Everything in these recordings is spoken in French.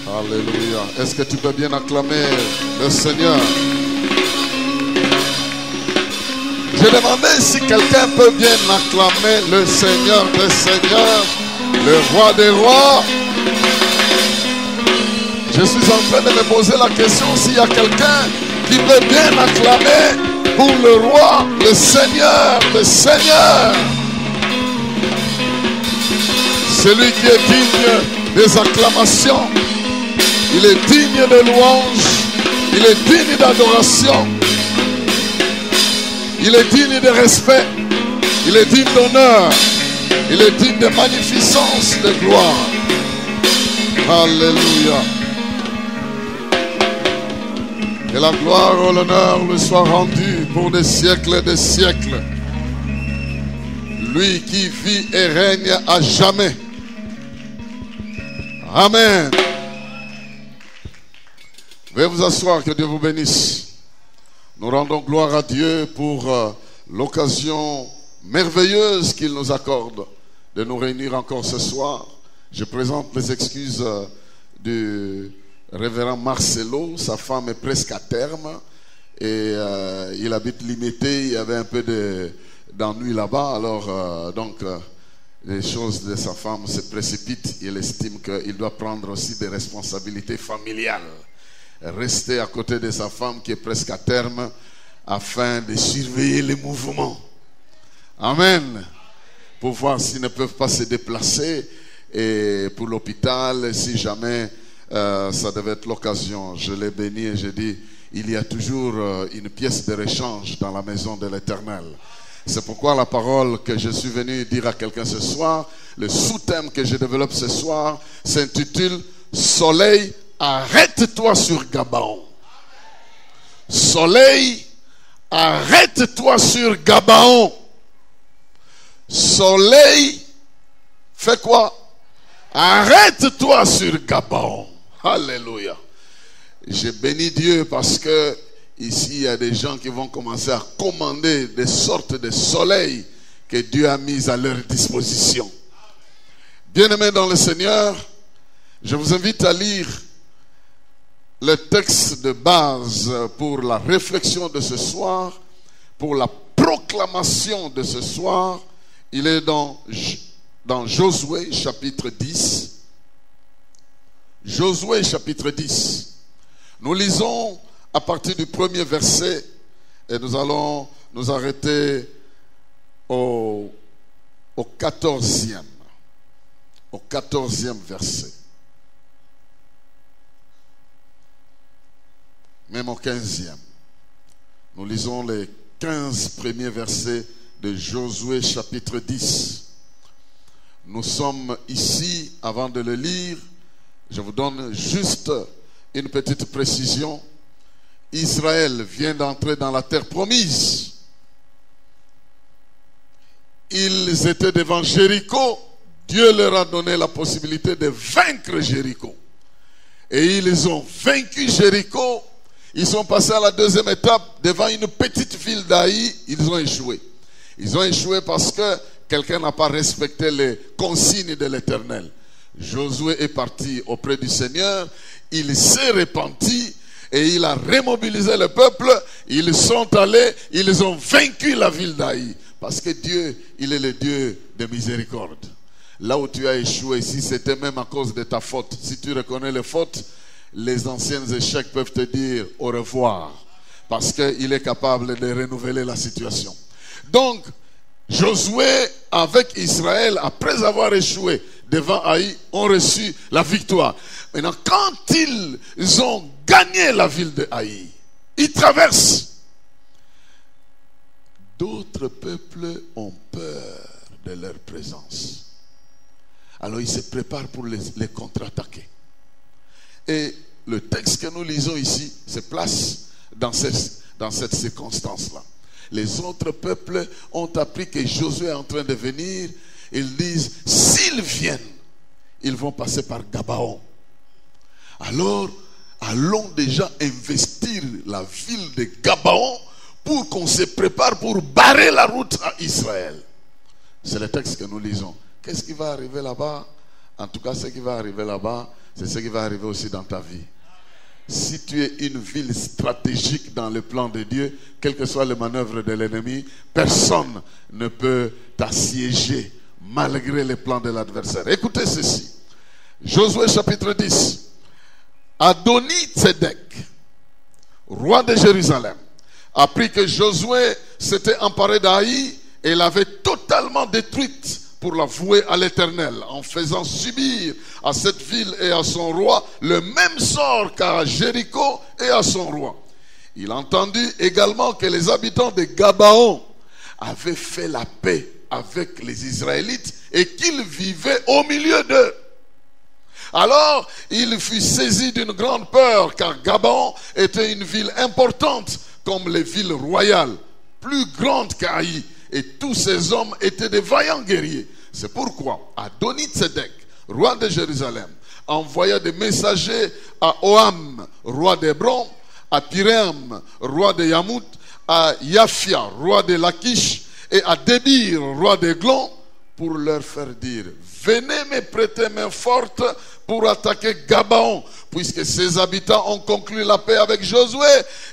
Alléluia. Est-ce que tu peux bien acclamer le Seigneur? Je demandais si quelqu'un peut bien acclamer le Seigneur des Seigneurs, le Roi des Rois. Je suis en train de me poser la question s'il y a quelqu'un qui veut bien acclamer pour le Roi, le Seigneur des Seigneurs. Celui qui est digne des acclamations. Il est digne de louange, il est digne d'adoration, il est digne de respect, il est digne d'honneur, il est digne de magnificence, de gloire. Alléluia. Que la gloire et l'honneur lui soient rendus pour des siècles et des siècles. Lui qui vit et règne à jamais. Amen. Veuillez vous asseoir, que Dieu vous bénisse. Nous rendons gloire à Dieu pour l'occasion merveilleuse qu'il nous accorde de nous réunir encore ce soir. Je présente les excuses du révérend Marcelo. Sa femme est presque à terme et il habite limité. Il y avait un peu d'ennui là-bas. Alors, les choses de sa femme se précipitent. Il estime qu'il doit prendre aussi des responsabilités familiales. Rester à côté de sa femme qui est presque à terme afin de surveiller les mouvements. Amen. Pour voir s'ils ne peuvent pas se déplacer et pour l'hôpital, si jamais ça devait être l'occasion. Je l'ai béni et j'ai dit, il y a toujours une pièce de rechange dans la maison de l'Éternel. C'est pourquoi la parole que je suis venu dire à quelqu'un ce soir, le sous-thème que je développe ce soir s'intitule « Soleil, arrête-toi sur Gabaon ». Soleil, arrête-toi sur Gabaon. Soleil, fais quoi? Arrête-toi sur Gabaon. Alléluia. J'ai béni Dieu parce que ici il y a des gens qui vont commencer à commander des sortes de soleils que Dieu a mis à leur disposition. Bien-aimés dans le Seigneur, je vous invite à lire le texte de base pour la réflexion de ce soir, pour la proclamation de ce soir. Il est dans Josué chapitre 10. Josué chapitre 10. Nous lisons à partir du premier verset et nous allons nous arrêter au 14e. Au 14e verset. Même au 15e. Nous lisons les 15 premiers versets de Josué chapitre 10. Nous sommes ici, avant de le lire, je vous donne juste une petite précision. Israël vient d'entrer dans la terre promise. Ils étaient devant Jéricho. Dieu leur a donné la possibilité de vaincre Jéricho. Et ils ont vaincu Jéricho. Ils sont passés à la deuxième étape devant une petite ville d'Aï. Ils ont échoué. Ils ont échoué parce que quelqu'un n'a pas respecté les consignes de l'Éternel. Josué est parti auprès du Seigneur. Il s'est repenti et il a remobilisé le peuple. Ils sont allés, ils ont vaincu la ville d'Aï. Parce que Dieu, il est le Dieu de miséricorde. Là où tu as échoué, si c'était même à cause de ta faute, si tu reconnais les fautes, les anciens échecs peuvent te dire au revoir. Parce qu'il est capable de renouveler la situation. Donc, Josué avec Israël, après avoir échoué devant Haï, ont reçu la victoire. Maintenant, quand ils ont gagné la ville de Haï, ils traversent. D'autres peuples ont peur de leur présence. Alors ils se préparent pour les contre-attaquer. Et le texte que nous lisons ici se place dans cette circonstance-là. Les autres peuples ont appris que Josué est en train de venir. Ils disent, s'ils viennent, ils vont passer par Gabaon. Alors, allons déjà investir la ville de Gabaon pour qu'on se prépare pour barrer la route à Israël. C'est le texte que nous lisons. Qu'est-ce qui va arriver là-bas? En tout cas, ce qui va arriver là-bas, c'est ce qui va arriver aussi dans ta vie. Si tu es une ville stratégique dans le plan de Dieu, quelles que soient les manœuvres de l'ennemi, personne ne peut t'assiéger malgré les plans de l'adversaire. Écoutez ceci. Josué chapitre 10. Adoni-Tzedek, roi de Jérusalem, apprit que Josué s'était emparé d'Haï et l'avait totalement détruite pour la vouer à l'Éternel, en faisant subir à cette ville et à son roi le même sort qu'à Jéricho et à son roi. Il entendit également que les habitants de Gabaon avaient fait la paix avec les Israélites et qu'ils vivaient au milieu d'eux. Alors, il fut saisi d'une grande peur, car Gabaon était une ville importante, comme les villes royales, plus grande qu'Haï, et tous ces hommes étaient des vaillants guerriers. C'est pourquoi Adoni-Tzedek, roi de Jérusalem, envoya des messagers à Oham, roi d'Hébron, à Piram, roi de Yamout, à Yaphia, roi de Lachish, et à Débir, roi d'Eglon, pour leur faire dire: venez me prêter main forte pour attaquer Gabaon, puisque ses habitants ont conclu la paix avec Josué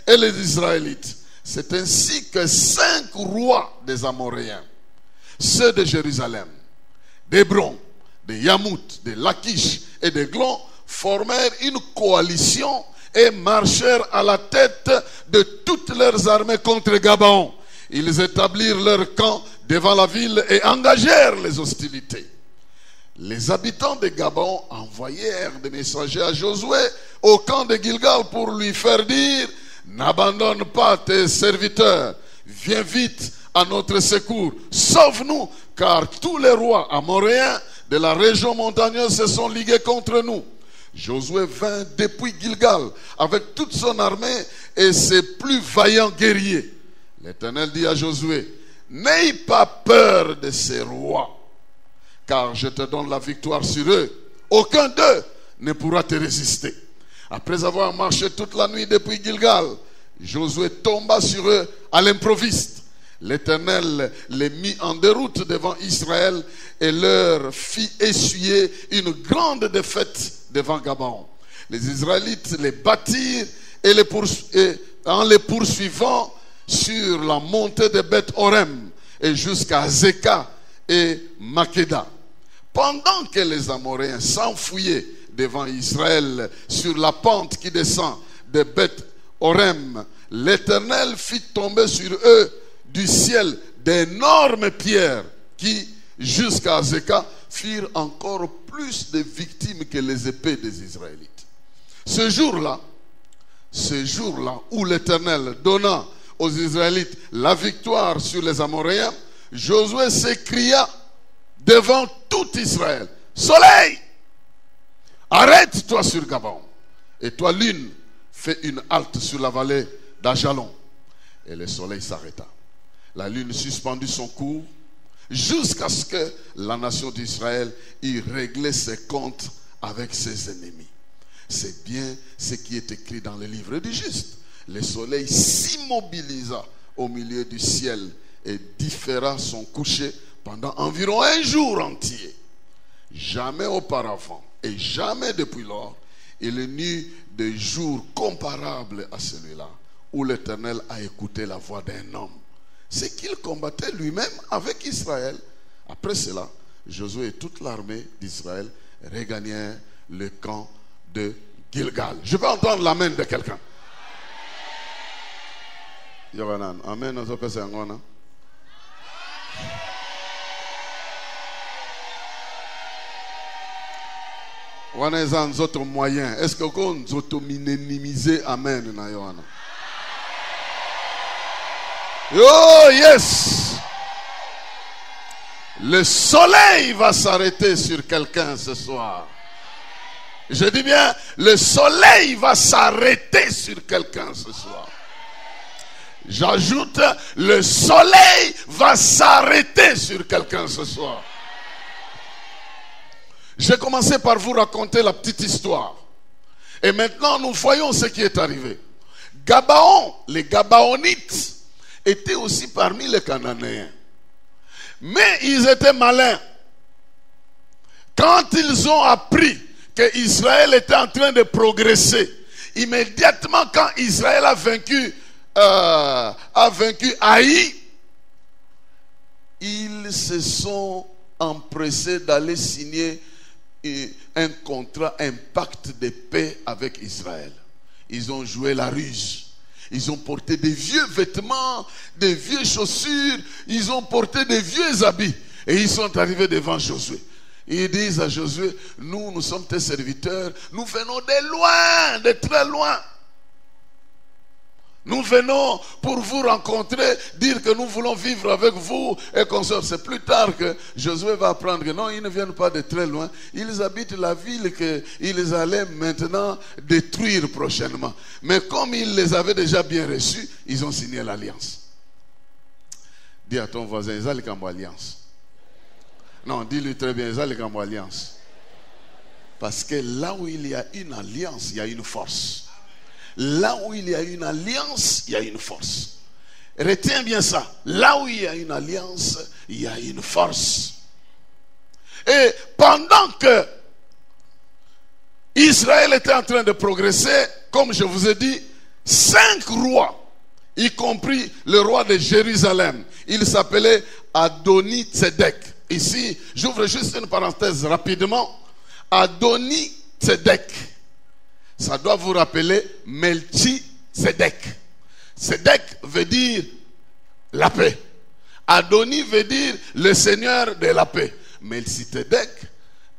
et les Israélites. C'est ainsi que 5 rois des Amoréens, ceux de Jérusalem, d'Hébron, de Yamout, de Lachish et d'Eglon, formèrent une coalition et marchèrent à la tête de toutes leurs armées contre Gabaon. Ils établirent leur camp devant la ville et engagèrent les hostilités. Les habitants de Gabaon envoyèrent des messagers à Josué au camp de Gilgal pour lui faire dire: n'abandonne pas tes serviteurs, viens vite à notre secours, sauve-nous, car tous les rois amoréens de la région montagneuse se sont ligués contre nous. Josué vint depuis Gilgal avec toute son armée et ses plus vaillants guerriers. L'Éternel dit à Josué: n'aie pas peur de ces rois, car je te donne la victoire sur eux. Aucun d'eux ne pourra te résister. Après avoir marché toute la nuit depuis Gilgal, Josué tomba sur eux à l'improviste. L'Éternel les mit en déroute devant Israël et leur fit essuyer une grande défaite devant Gabaon. Les Israélites les battirent et en les poursuivant sur la montée de Beth-Horem et jusqu'à Zeka et Makeda. Pendant que les Amoréens s'enfuyaient devant Israël sur la pente qui descend de Beth-Horem, l'Éternel fit tomber sur eux du ciel d'énormes pierres qui, jusqu'à Zeka, firent encore plus de victimes que les épées des Israélites. Ce jour-là où l'Éternel donna aux Israélites la victoire sur les Amoréens, Josué s'écria devant tout Israël: soleil, arrête-toi sur Gabaon, et toi lune, fais une halte sur la vallée d'Ajalon. Et le soleil s'arrêta. La lune suspendit son cours jusqu'à ce que la nation d'Israël ait réglé ses comptes avec ses ennemis. C'est bien ce qui est écrit dans le livre du Juste. Le soleil s'immobilisa au milieu du ciel et différa son coucher pendant environ un jour entier. Jamais auparavant et jamais depuis lors, il n'y eut de jour comparable à celui-là où l'Éternel a écouté la voix d'un homme. C'est qu'il combattait lui-même avec Israël. Après cela, Josué et toute l'armée d'Israël regagnèrent le camp de Gilgal. Je peux entendre l'amen de quelqu'un. Yohanan, amen. Wana eza nzoto moyen. Est-ce que vous nzoto minimiser amen na Yohana? Oh yes! Le soleil va s'arrêter sur quelqu'un ce soir. Je dis bien, le soleil va s'arrêter sur quelqu'un ce soir. J'ajoute, le soleil va s'arrêter sur quelqu'un ce soir. J'ai commencé par vous raconter la petite histoire. Et maintenant, nous voyons ce qui est arrivé. Gabaon, les Gabaonites, étaient aussi parmi les Cananéens. Mais ils étaient malins. Quand ils ont appris que Israël était en train de progresser, immédiatement quand Israël a vaincu Haï, ils se sont empressés d'aller signer un contrat, un pacte de paix avec Israël. Ils ont joué la ruse. Ils ont porté des vieux vêtements, des vieilles chaussures. Ils ont porté des vieux habits. Et ils sont arrivés devant Josué. Ils disent à Josué, nous sommes tes serviteurs. Nous venons de loin, de très loin. Nous venons pour vous rencontrer, dire que nous voulons vivre avec vous et qu'on sort. C'est plus tard que Josué va apprendre que non, ils ne viennent pas de très loin. Ils habitent la ville qu'ils allaient maintenant détruire prochainement. Mais comme ils les avaient déjà bien reçus, ils ont signé l'alliance. Dis à ton voisin, ils ont une alliance. Non, dis-lui très bien, ils ont une alliance. Parce que là où il y a une alliance, il y a une force. Là où il y a une alliance, il y a une force. Retiens bien ça. Là où il y a une alliance, il y a une force. Et pendant que Israël était en train de progresser, comme je vous ai dit, 5 rois, y compris le roi de Jérusalem, il s'appelait Adoni-Tzedek. Ici, j'ouvre juste une parenthèse rapidement. Adoni-Tzedek. Ça doit vous rappeler Melchi-Tzedek. Tzedek veut dire la paix. Adoni veut dire le Seigneur de la paix. Melchi-Tzedek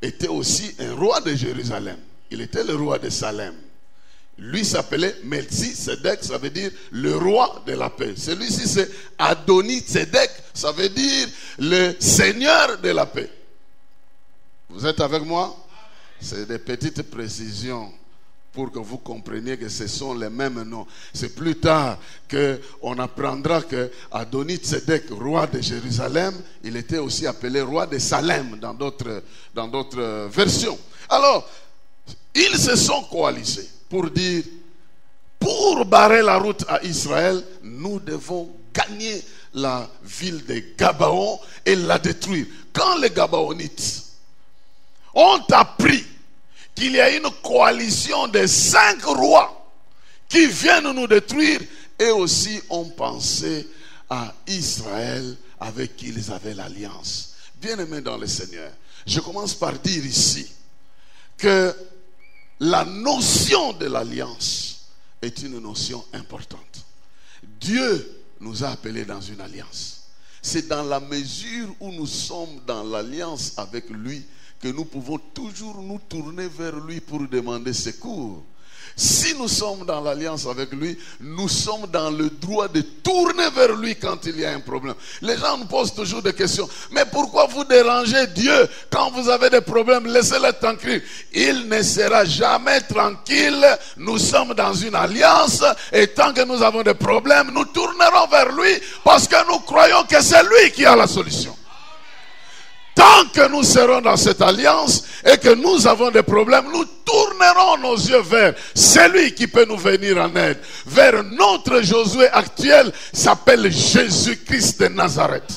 était aussi un roi de Jérusalem. Il était le roi de Salem. Lui s'appelait Melchi-Tzedek, ça veut dire le roi de la paix. Celui-ci c'est Adoni-Tzedek, ça veut dire le Seigneur de la paix. Vous êtes avec moi? C'est des petites précisions pour que vous compreniez que ce sont les mêmes noms. C'est plus tard qu'on apprendra que Adoni-Tzedek, roi de Jérusalem, il était aussi appelé roi de Salem dans d'autres versions. Alors, ils se sont coalisés pour dire, pour barrer la route à Israël, nous devons gagner la ville de Gabaon et la détruire. Quand les Gabaonites ont appris qu'il y a une coalition de 5 rois qui viennent nous détruire, et aussi ont pensé à Israël avec qui ils avaient l'alliance. Bien-aimés dans le Seigneur, je commence par dire ici que la notion de l'alliance est une notion importante. Dieu nous a appelés dans une alliance. C'est dans la mesure où nous sommes dans l'alliance avec lui que nous pouvons toujours nous tourner vers lui pour demander secours. Si nous sommes dans l'alliance avec lui, nous sommes dans le droit de tourner vers lui quand il y a un problème. Les gens nous posent toujours des questions. Mais pourquoi vous dérangez Dieu quand vous avez des problèmes? Laissez-le tranquille. Il ne sera jamais tranquille. Nous sommes dans une alliance et tant que nous avons des problèmes, nous tournerons vers lui parce que nous croyons que c'est lui qui a la solution. Tant que nous serons dans cette alliance et que nous avons des problèmes, nous tournerons nos yeux vers celui qui peut nous venir en aide. Vers notre Josué actuel, s'appelle Jésus-Christ de Nazareth.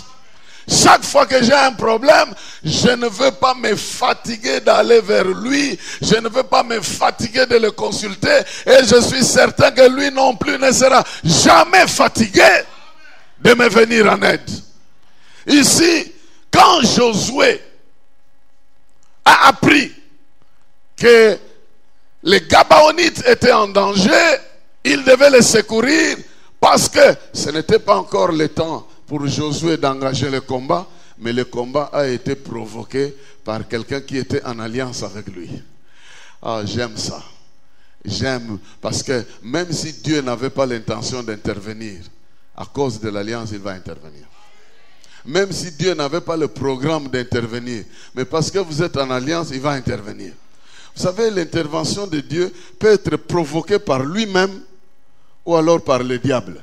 Chaque fois que j'ai un problème, je ne veux pas me fatiguer d'aller vers lui. Je ne veux pas me fatiguer de le consulter. Et je suis certain que lui non plus ne sera jamais fatigué de me venir en aide. Ici, quand Josué a appris que les Gabaonites étaient en danger, il devait les secourir parce que ce n'était pas encore le temps pour Josué d'engager le combat, mais le combat a été provoqué par quelqu'un qui était en alliance avec lui. Ah, j'aime ça. J'aime parce que même si Dieu n'avait pas l'intention d'intervenir, à cause de l'alliance, il va intervenir. Même si Dieu n'avait pas le programme d'intervenir, mais parce que vous êtes en alliance, il va intervenir. Vous savez, l'intervention de Dieu peut être provoquée par lui-même ou alors par le diable.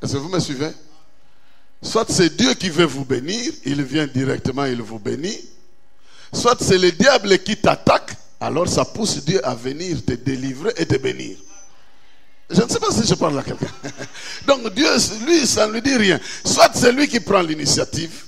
Est-ce que vous me suivez? Soit c'est Dieu qui veut vous bénir, il vient directement, il vous bénit. soit c'est le diable qui t'attaque, alors ça pousse Dieu à venir te délivrer et te bénir. Je ne sais pas si je parle à quelqu'un. Donc Dieu, lui, ça ne lui dit rien. Soit c'est lui qui prend l'initiative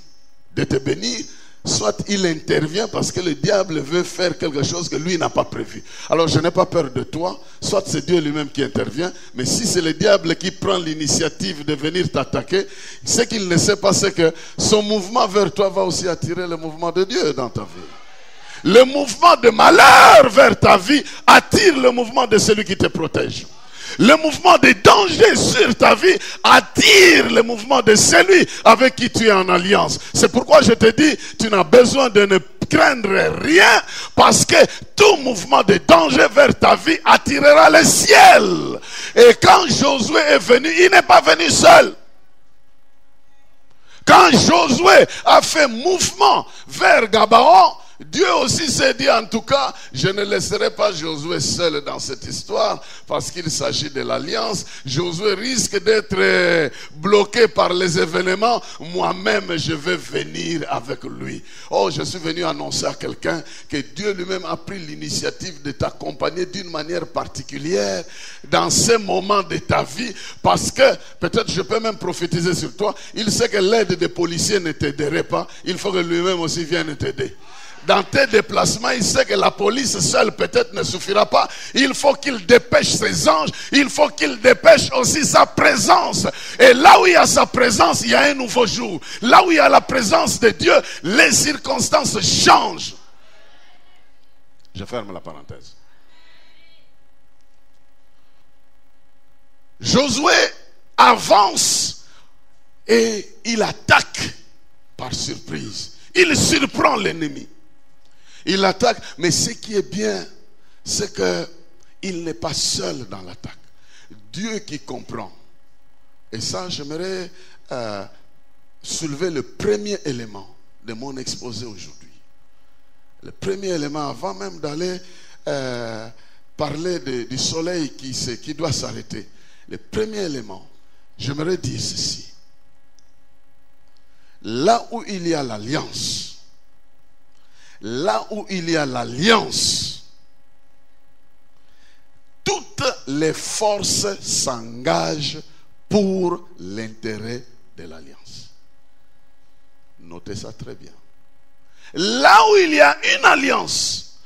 de te bénir, soit il intervient parce que le diable veut faire quelque chose que lui n'a pas prévu. Alors je n'ai pas peur de toi, soit c'est Dieu lui-même qui intervient, mais si c'est le diable qui prend l'initiative de venir t'attaquer, ce qu'il ne sait pas, c'est que son mouvement vers toi va aussi attirer le mouvement de Dieu dans ta vie. Le mouvement de malheur vers ta vie attire le mouvement de celui qui te protège. Le mouvement de danger sur ta vie attire le mouvement de celui avec qui tu es en alliance. C'est pourquoi je te dis, tu n'as besoin de ne craindre rien, parce que tout mouvement de danger vers ta vie attirera le ciel. Et quand Josué est venu, il n'est pas venu seul. Quand Josué a fait mouvement vers Gabaon, Dieu aussi s'est dit, en tout cas, je ne laisserai pas Josué seul dans cette histoire, parce qu'il s'agit de l'alliance. Josué risque d'être bloqué par les événements. Moi-même, je vais venir avec lui. Oh, je suis venu annoncer à quelqu'un que Dieu lui-même a pris l'initiative de t'accompagner d'une manière particulière dans ces moments de ta vie, parce que, peut-être je peux même prophétiser sur toi, il sait que l'aide des policiers ne t'aiderait pas, il faut que lui-même aussi vienne t'aider. Dans tes déplacements, il sait que la police seule peut-être ne suffira pas. Il faut qu'il dépêche ses anges. Il faut qu'il dépêche aussi sa présence. Et là où il y a sa présence, il y a un nouveau jour. Là où il y a la présence de Dieu, les circonstances changent. Je ferme la parenthèse. Josué avance et il attaque par surprise. Il surprend l'ennemi. Il attaque, mais ce qui est bien, c'est qu'il n'est pas seul dans l'attaque. Dieu qui comprend. Et ça, j'aimerais soulever le premier élément de mon exposé aujourd'hui. Le premier élément, avant même d'aller parler du soleil qui doit s'arrêter. Le premier élément, j'aimerais dire ceci. Là où il y a l'alliance, toutes les forces s'engagent pour l'intérêt de l'alliance. Notez ça très bien. Là où il y a une alliance,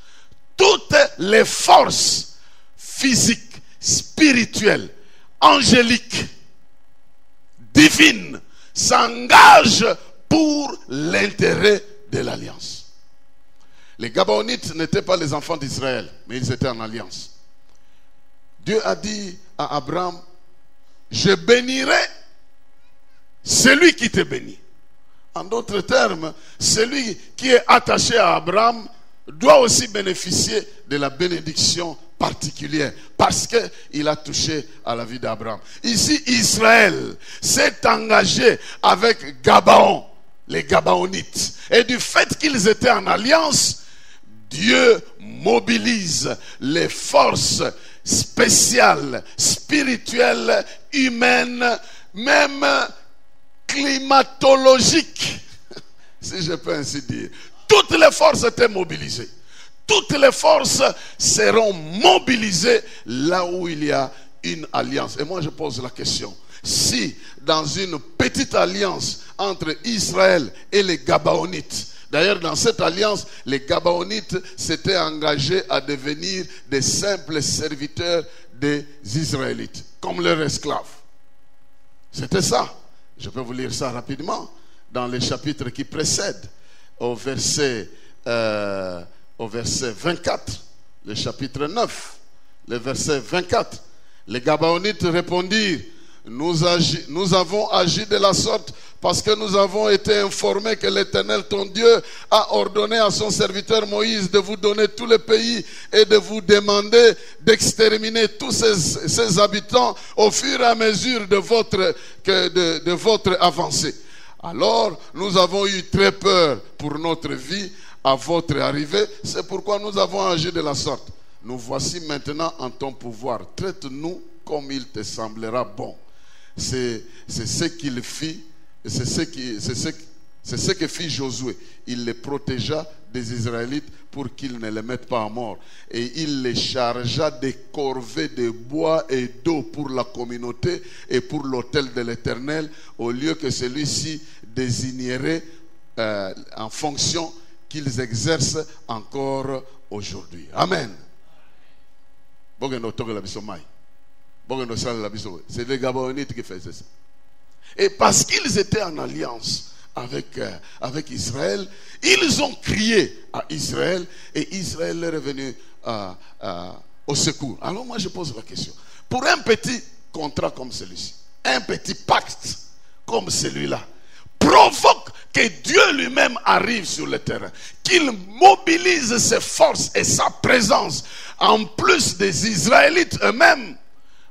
toutes les forces physiques, spirituelles, angéliques, divines s'engagent pour l'intérêt de l'alliance. Les Gabaonites n'étaient pas les enfants d'Israël, mais ils étaient en alliance. Dieu a dit à Abraham, je bénirai celui qui te bénit. En d'autres termes, celui qui est attaché à Abraham doit aussi bénéficier de la bénédiction particulière, parce qu'il a touché à la vie d'Abraham. Ici, Israël s'est engagé avec Gabaon, les Gabaonites. Et du fait qu'ils étaient en alliance, Dieu mobilise les forces spéciales, spirituelles, humaines, même climatologiques, si je peux ainsi dire. Toutes les forces étaient mobilisées. Toutes les forces seront mobilisées là où il y a une alliance. Et moi je pose la question. Si dans une petite alliance entre Israël et les Gabaonites, d'ailleurs dans cette alliance, les Gabaonites s'étaient engagés à devenir des simples serviteurs des Israélites, comme leurs esclaves. C'était ça. Je peux vous lire ça rapidement dans les chapitres qui précèdent, au verset 24, le chapitre 9, le verset 24. Les Gabaonites répondirent, nous avons agi de la sorte parce que nous avons été informés que l'Éternel ton Dieu a ordonné à son serviteur Moïse de vous donner tout le pays et de vous demander d'exterminer tous ses habitants au fur et à mesure de votre avancée. Alors nous avons eu très peur pour notre vie à votre arrivée, c'est pourquoi nous avons agi de la sorte. Nous voici maintenant en ton pouvoir, traite-nous comme il te semblera bon. C'est ce qu'il fit, c'est C'est ce que fit Josué. Il les protégea des Israélites pour qu'ils ne les mettent pas à mort. Et il les chargea des corvées de bois et d'eau pour la communauté et pour l'autel de l'Éternel, au lieu que celui-ci désignerait en fonction qu'ils exercent encore aujourd'hui. Amen. C'est les Gabaonites qui faisaient ça. Et parce qu'ils étaient en alliance avec Israël, ils ont crié à Israël et Israël est revenu au secours. Alors moi je pose la question. Pour un petit contrat comme celui-ci, un petit pacte comme celui-là, provoque que Dieu lui-même arrive sur le terrain, qu'il mobilise ses forces et sa présence en plus des Israélites eux-mêmes,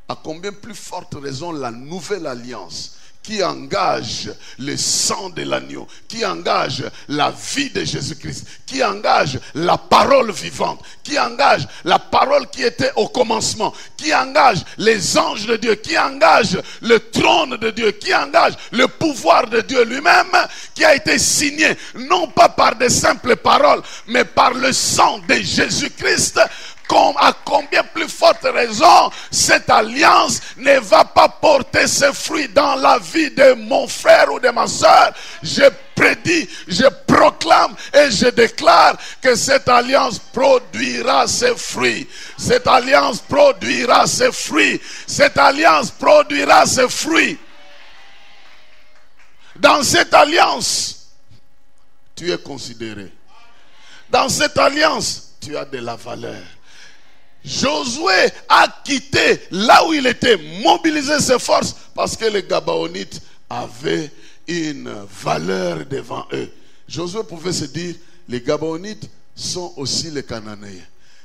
à combien plus forte raison la nouvelle alliance qui engage le sang de l'agneau, qui engage la vie de Jésus-Christ, qui engage la parole vivante, qui engage la parole qui était au commencement, qui engage les anges de Dieu, qui engage le trône de Dieu, qui engage le pouvoir de Dieu lui-même, qui a été signé non pas par des simples paroles, mais par le sang de Jésus-Christ. À combien plus forte raison cette alliance ne va pas porter ses fruits dans la vie de mon frère ou de ma soeur. Je prédis, je proclame et je déclare que cette alliance produira ses fruits. Cette alliance produira ses fruits. Cette alliance produira ses fruits. Dans cette alliance, tu es considéré. Dans cette alliance, tu as de la valeur. Josué a quitté là où il était, mobilisé ses forces parce que les Gabaonites avaient une valeur devant eux. Josué pouvait se dire, les Gabaonites sont aussi les Cananéens.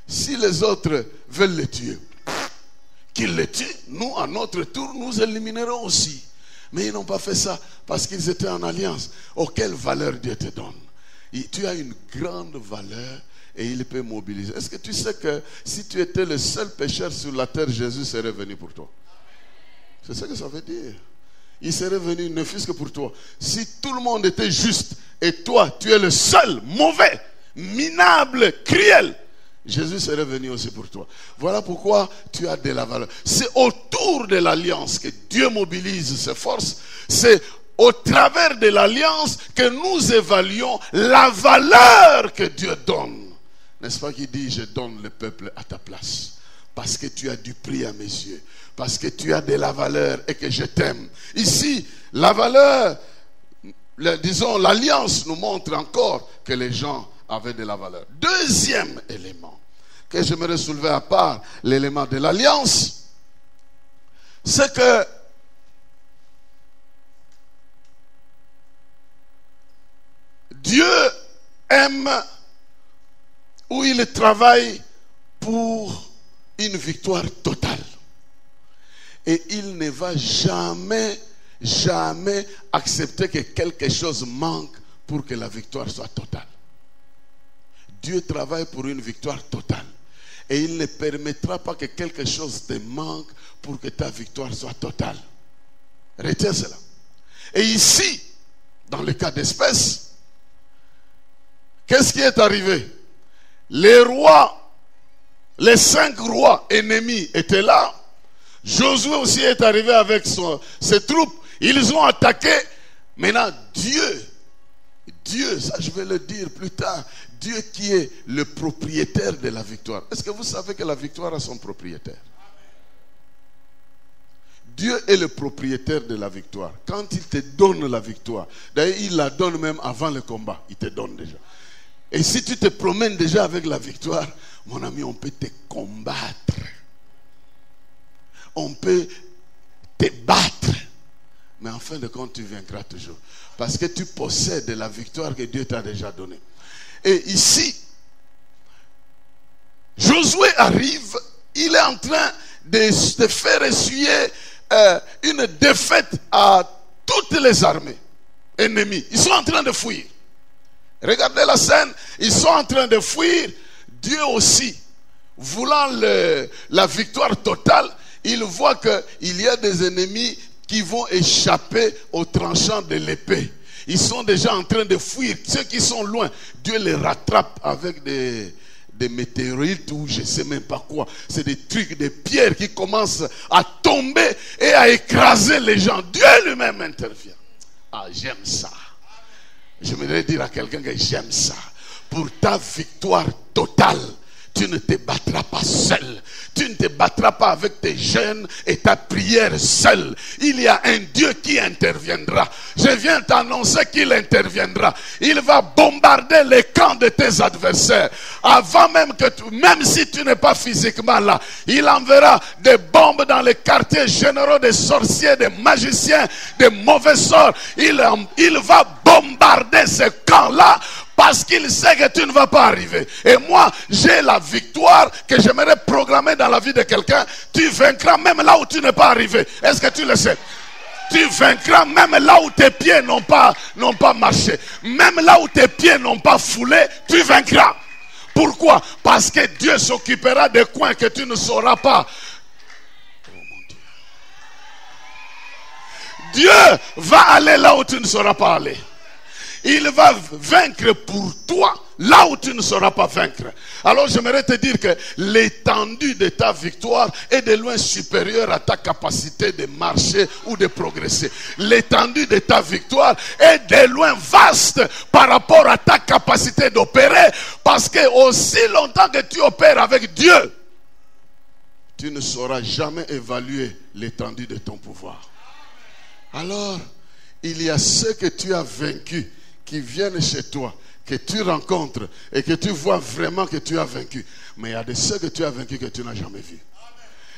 Si les autres veulent les tuer, qu'ils les tuent, nous à notre tour nous éliminerons aussi. Mais ils n'ont pas fait ça parce qu'ils étaient en alliance. Oh, quelle valeur Dieu te donne. Tu as une grande valeur. Et il peut mobiliser. Est-ce que tu sais que si tu étais le seul pécheur sur la terre, Jésus serait venu pour toi? C'est ce que ça veut dire. Il serait venu ne fût-ce que pour toi. Si tout le monde était juste et toi, tu es le seul mauvais, minable, cruel, Jésus serait venu aussi pour toi. Voilà pourquoi tu as de la valeur. C'est autour de l'alliance que Dieu mobilise ses forces. C'est au travers de l'alliance que nous évaluons la valeur que Dieu donne. N'est-ce pas qu'il dit, je donne le peuple à ta place. Parce que tu as du prix à mes yeux. Parce que tu as de la valeur et que je t'aime. Ici, la valeur, disons, l'alliance nous montre encore que les gens avaient de la valeur. Deuxième élément que j'aimerais soulever à part l'élément de l'alliance, c'est que Dieu aime où il travaille pour une victoire totale. Et il ne va jamais accepter que quelque chose manque pour que la victoire soit totale. Dieu travaille pour une victoire totale. Et il ne permettra pas que quelque chose te manque pour que ta victoire soit totale. Retiens cela. Et ici, dans le cas d'espèce, qu'est-ce qui est arrivé? Les rois, les 5 rois ennemis étaient là. Josué aussi est arrivé avec ses troupes. Ils ont attaqué. Maintenant, Dieu, ça je vais le dire plus tard, Dieu qui est le propriétaire de la victoire. Est-ce que vous savez que la victoire a son propriétaire? Dieu est le propriétaire de la victoire. Quand il te donne la victoire, d'ailleurs il la donne même avant le combat, il te donne déjà. Et si tu te promènes déjà avec la victoire, mon ami, on peut te combattre. On peut te battre. Mais en fin de compte, tu vaincras toujours. Parce que tu possèdes la victoire que Dieu t'a déjà donnée. Et ici, Josué arrive, il est en train de faire essuyer une défaite à toutes les armées ennemies. Ils sont en train de fuir. Regardez la scène, ils sont en train de fuir. Dieu aussi, voulant la victoire totale, il voit qu'il y a des ennemis qui vont échapper au tranchant de l'épée. Ils sont déjà en train de fuir. Ceux qui sont loin, Dieu les rattrape avec des météorites ou je ne sais même pas quoi. C'est des trucs, des pierres qui commencent à tomber et à écraser les gens. Dieu lui-même intervient. Ah, j'aime ça. J'aimerais dire à quelqu'un que j'aime ça. Pour ta victoire totale, tu ne te battras pas seul. Tu ne te battras pas avec tes jeûnes et ta prière seul. Il y a un Dieu qui interviendra. Je viens t'annoncer qu'il interviendra. Il va bombarder les camps de tes adversaires. Avant même que même si tu n'es pas physiquement là, il enverra des bombes dans les quartiers généraux des sorciers, des magiciens, des mauvais sorts. Il va bombarder ces camps-là. Parce qu'il sait que tu ne vas pas arriver. Et moi, j'ai la victoire que j'aimerais programmer dans la vie de quelqu'un. Tu vaincras même là où tu n'es pas arrivé. Est-ce que tu le sais? Tu vaincras même là où tes pieds n'ont pas marché. Même là où tes pieds n'ont pas foulé, tu vaincras. Pourquoi? Parce que Dieu s'occupera des coins que tu ne sauras pas. Oh mon Dieu. Dieu va aller là où tu ne sauras pas aller. Il va vaincre pour toi là où tu ne sauras pas vaincre. Alors j'aimerais te dire que l'étendue de ta victoire est de loin supérieure à ta capacité de marcher ou de progresser. L'étendue de ta victoire est de loin vaste par rapport à ta capacité d'opérer. Parce que aussi longtemps que tu opères avec Dieu, tu ne sauras jamais évaluer l'étendue de ton pouvoir. Alors, il y a ceux que tu as vaincus qui viennent chez toi, que tu rencontres et que tu vois vraiment que tu as vaincu. Mais il y a de ceux que tu as vaincus que tu n'as jamais vus.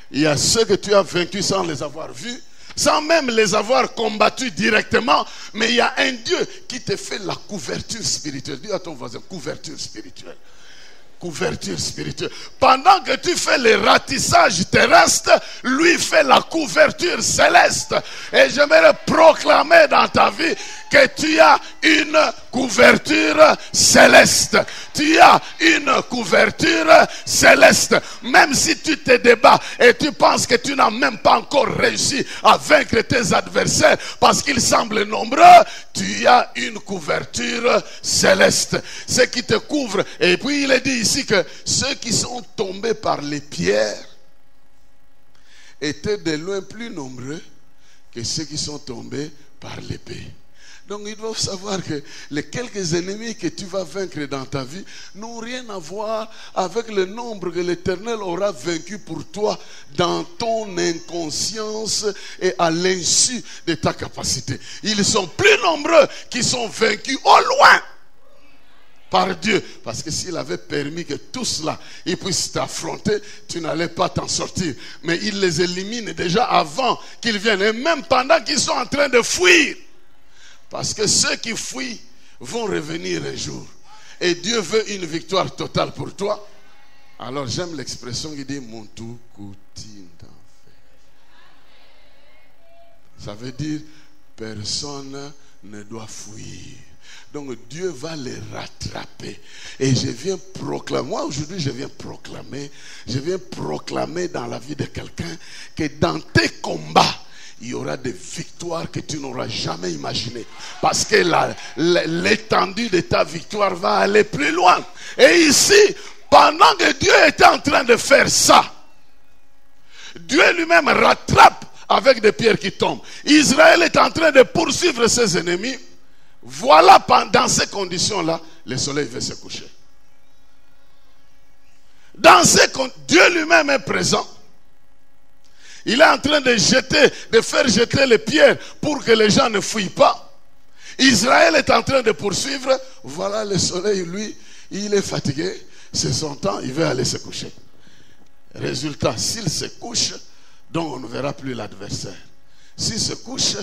Il y a ceux que tu as vaincus sans les avoir vus, sans même les avoir combattus directement. Mais il y a un Dieu qui te fait la couverture spirituelle. Dis à ton voisin, couverture spirituelle. Couverture spirituelle. Pendant que tu fais les ratissages terrestres, lui fait la couverture céleste. Et j'aimerais proclamer dans ta vie que tu as une couverture céleste. Tu as une couverture céleste. Même si tu te débats et tu penses que tu n'as même pas encore réussi à vaincre tes adversaires parce qu'ils semblent nombreux, tu as une couverture céleste. Ce qui te couvre. Et puis il est dit ici que ceux qui sont tombés par les pierres étaient de loin plus nombreux que ceux qui sont tombés par l'épée. Donc ils doivent savoir que les quelques ennemis que tu vas vaincre dans ta vie n'ont rien à voir avec le nombre que l'Éternel aura vaincu pour toi dans ton inconscience et à l'insu de ta capacité. Ils sont plus nombreux qui sont vaincus au loin par Dieu. Parce que s'il avait permis que tout cela, ils puissent t'affronter, tu n'allais pas t'en sortir. Mais il les élimine déjà avant qu'ils viennent. Et même pendant qu'ils sont en train de fuir. Parce que ceux qui fuient vont revenir un jour. Et Dieu veut une victoire totale pour toi. Alors j'aime l'expression qui dit Montu Kutinda. Ça veut dire personne ne doit fuir. Donc Dieu va les rattraper. Et je viens proclamer, moi aujourd'hui je viens proclamer dans la vie de quelqu'un que dans tes combats, il y aura des victoires que tu n'auras jamais imaginées. Parce que l'étendue de ta victoire va aller plus loin. Et ici, pendant que Dieu était en train de faire ça, Dieu lui-même rattrape avec des pierres qui tombent. Israël est en train de poursuivre ses ennemis. Voilà, dans ces conditions-là, le soleil va se coucher. Dieu lui-même est présent. Il est en train de faire jeter les pierres pour que les gens ne fuient pas. Israël est en train de poursuivre. Voilà, le soleil, lui, il est fatigué. C'est son temps, il va aller se coucher. Résultat, s'il se couche, donc on ne verra plus l'adversaire. S'il se couche,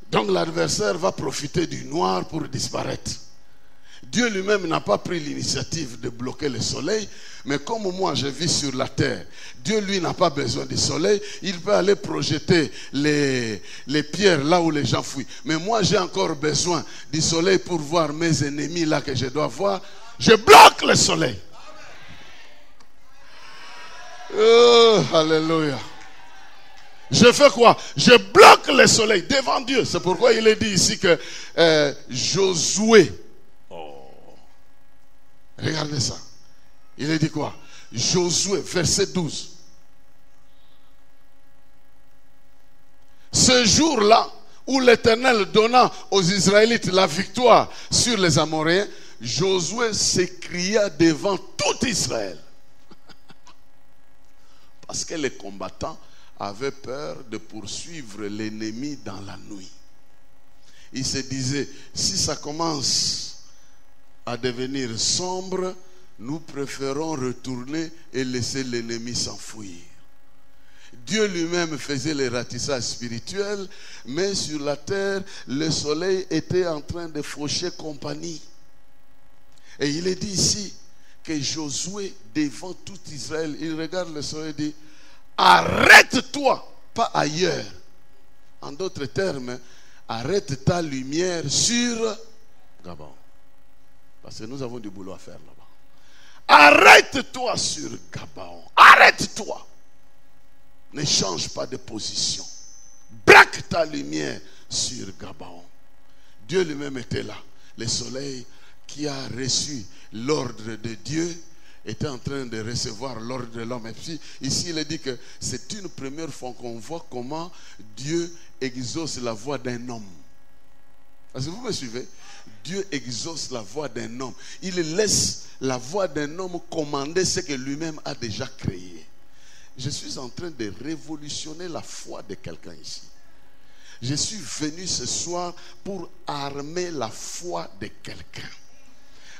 donc l'adversaire va profiter du noir pour disparaître. Dieu lui-même n'a pas pris l'initiative de bloquer le soleil. Mais comme moi je vis sur la terre, Dieu lui n'a pas besoin du soleil. Il peut aller projeter les pierres là où les gens fuient. Mais moi j'ai encore besoin du soleil pour voir mes ennemis là que je dois voir. Je bloque le soleil. Oh, alléluia. Je fais quoi? Je bloque le soleil devant Dieu. C'est pourquoi il est dit ici que Josué. Oh. Regardez ça. Il est dit quoi? Josué, verset 12. Ce jour-là, où l'Éternel donna aux Israélites la victoire sur les Amoréens, Josué s'écria devant tout Israël. Parce que les combattants avaient peur de poursuivre l'ennemi dans la nuit. Ils se disaient, si ça commence à devenir sombre, nous préférons retourner et laisser l'ennemi s'enfuir. Dieu lui-même faisait les ratissages spirituels, mais sur la terre, le soleil était en train de faucher compagnie. Et il est dit ici que Josué, devant tout Israël, il regarde le soleil et dit, arrête-toi, pas ailleurs. En d'autres termes, arrête ta lumière sur Gabon. Parce que nous avons du boulot à faire là-bas. Arrête-toi sur Gabon. Arrête-toi. Ne change pas de position. Braque ta lumière sur Gabon. Dieu lui-même était là. Le soleil qui a reçu l'ordre de Dieu était en train de recevoir l'ordre de l'homme. Et puis ici il est dit que c'est une première fois qu'on voit comment Dieu exauce la voix d'un homme. Est-ce que vous me suivez? Dieu exauce la voix d'un homme. Il laisse la voix d'un homme commander ce que lui-même a déjà créé. Je suis en train de révolutionner la foi de quelqu'un ici. Je suis venu ce soir pour armer la foi de quelqu'un.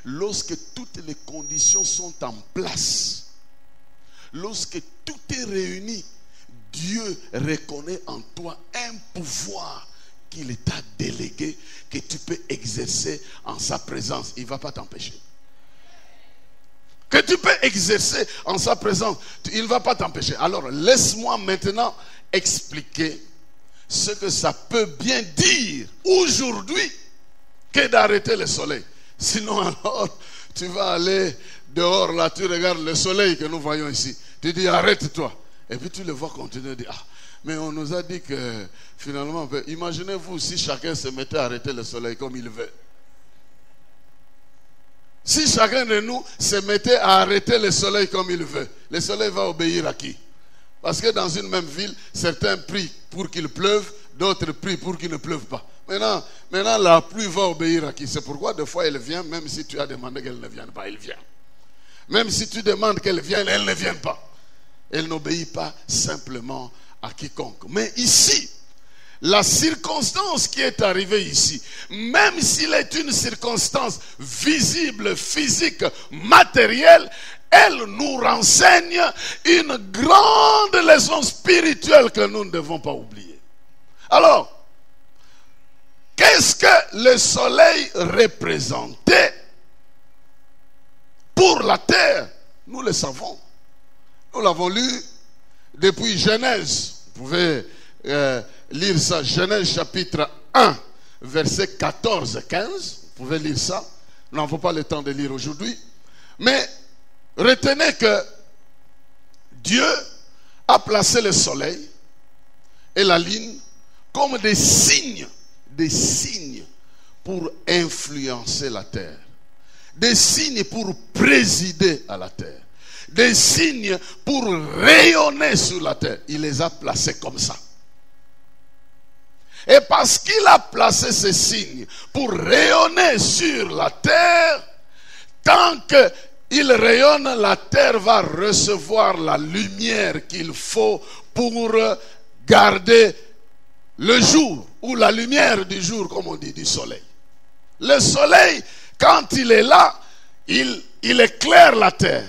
Lorsque toutes les conditions sont en place, lorsque tout est réuni, Dieu reconnaît en toi un pouvoir qu'il t'a délégué, que tu peux exercer en sa présence. Il ne va pas t'empêcher. Que tu peux exercer en sa présence, il ne va pas t'empêcher. Alors laisse-moi maintenant expliquer ce que ça peut bien dire aujourd'hui que d'arrêter le soleil. Sinon alors, tu vas aller dehors là, tu regardes le soleil que nous voyons ici. Tu dis arrête-toi. Et puis tu le vois continuer de dire, ah, mais on nous a dit que finalement, imaginez-vous si chacun se mettait à arrêter le soleil comme il veut. Si chacun de nous se mettait à arrêter le soleil comme il veut, le soleil va obéir à qui? Parce que dans une même ville, certains prient pour qu'il pleuve, d'autres prient pour qu'il ne pleuve pas. Maintenant, la pluie va obéir à qui? C'est pourquoi des fois elle vient, même si tu as demandé qu'elle ne vienne pas, elle vient. Même si tu demandes qu'elle vienne, elle ne vient pas. Elle n'obéit pas simplement à quiconque. Mais ici, la circonstance qui est arrivée ici, même s'il est une circonstance visible, physique, matérielle, elle nous renseigne une grande leçon spirituelle que nous ne devons pas oublier. Alors, qu'est-ce que le soleil représentait pour la terre? Nous le savons. Nous l'avons lu depuis Genèse. Vous pouvez lire ça, Genèse chapitre 1, verset 14-15. Vous pouvez lire ça. Nous n'avons pas le temps de lire aujourd'hui. Mais retenez que Dieu a placé le soleil et la lune comme des signes pour influencer la terre. Des signes pour présider à la terre. Des signes pour rayonner sur la terre. Il les a placés comme ça. Et parce qu'il a placé ces signes pour rayonner sur la terre, tant qu'il rayonne, la terre va recevoir la lumière qu'il faut pour garder le jour, ou la lumière du jour, comme on dit, du soleil. Le soleil, quand il est là, il éclaire la terre.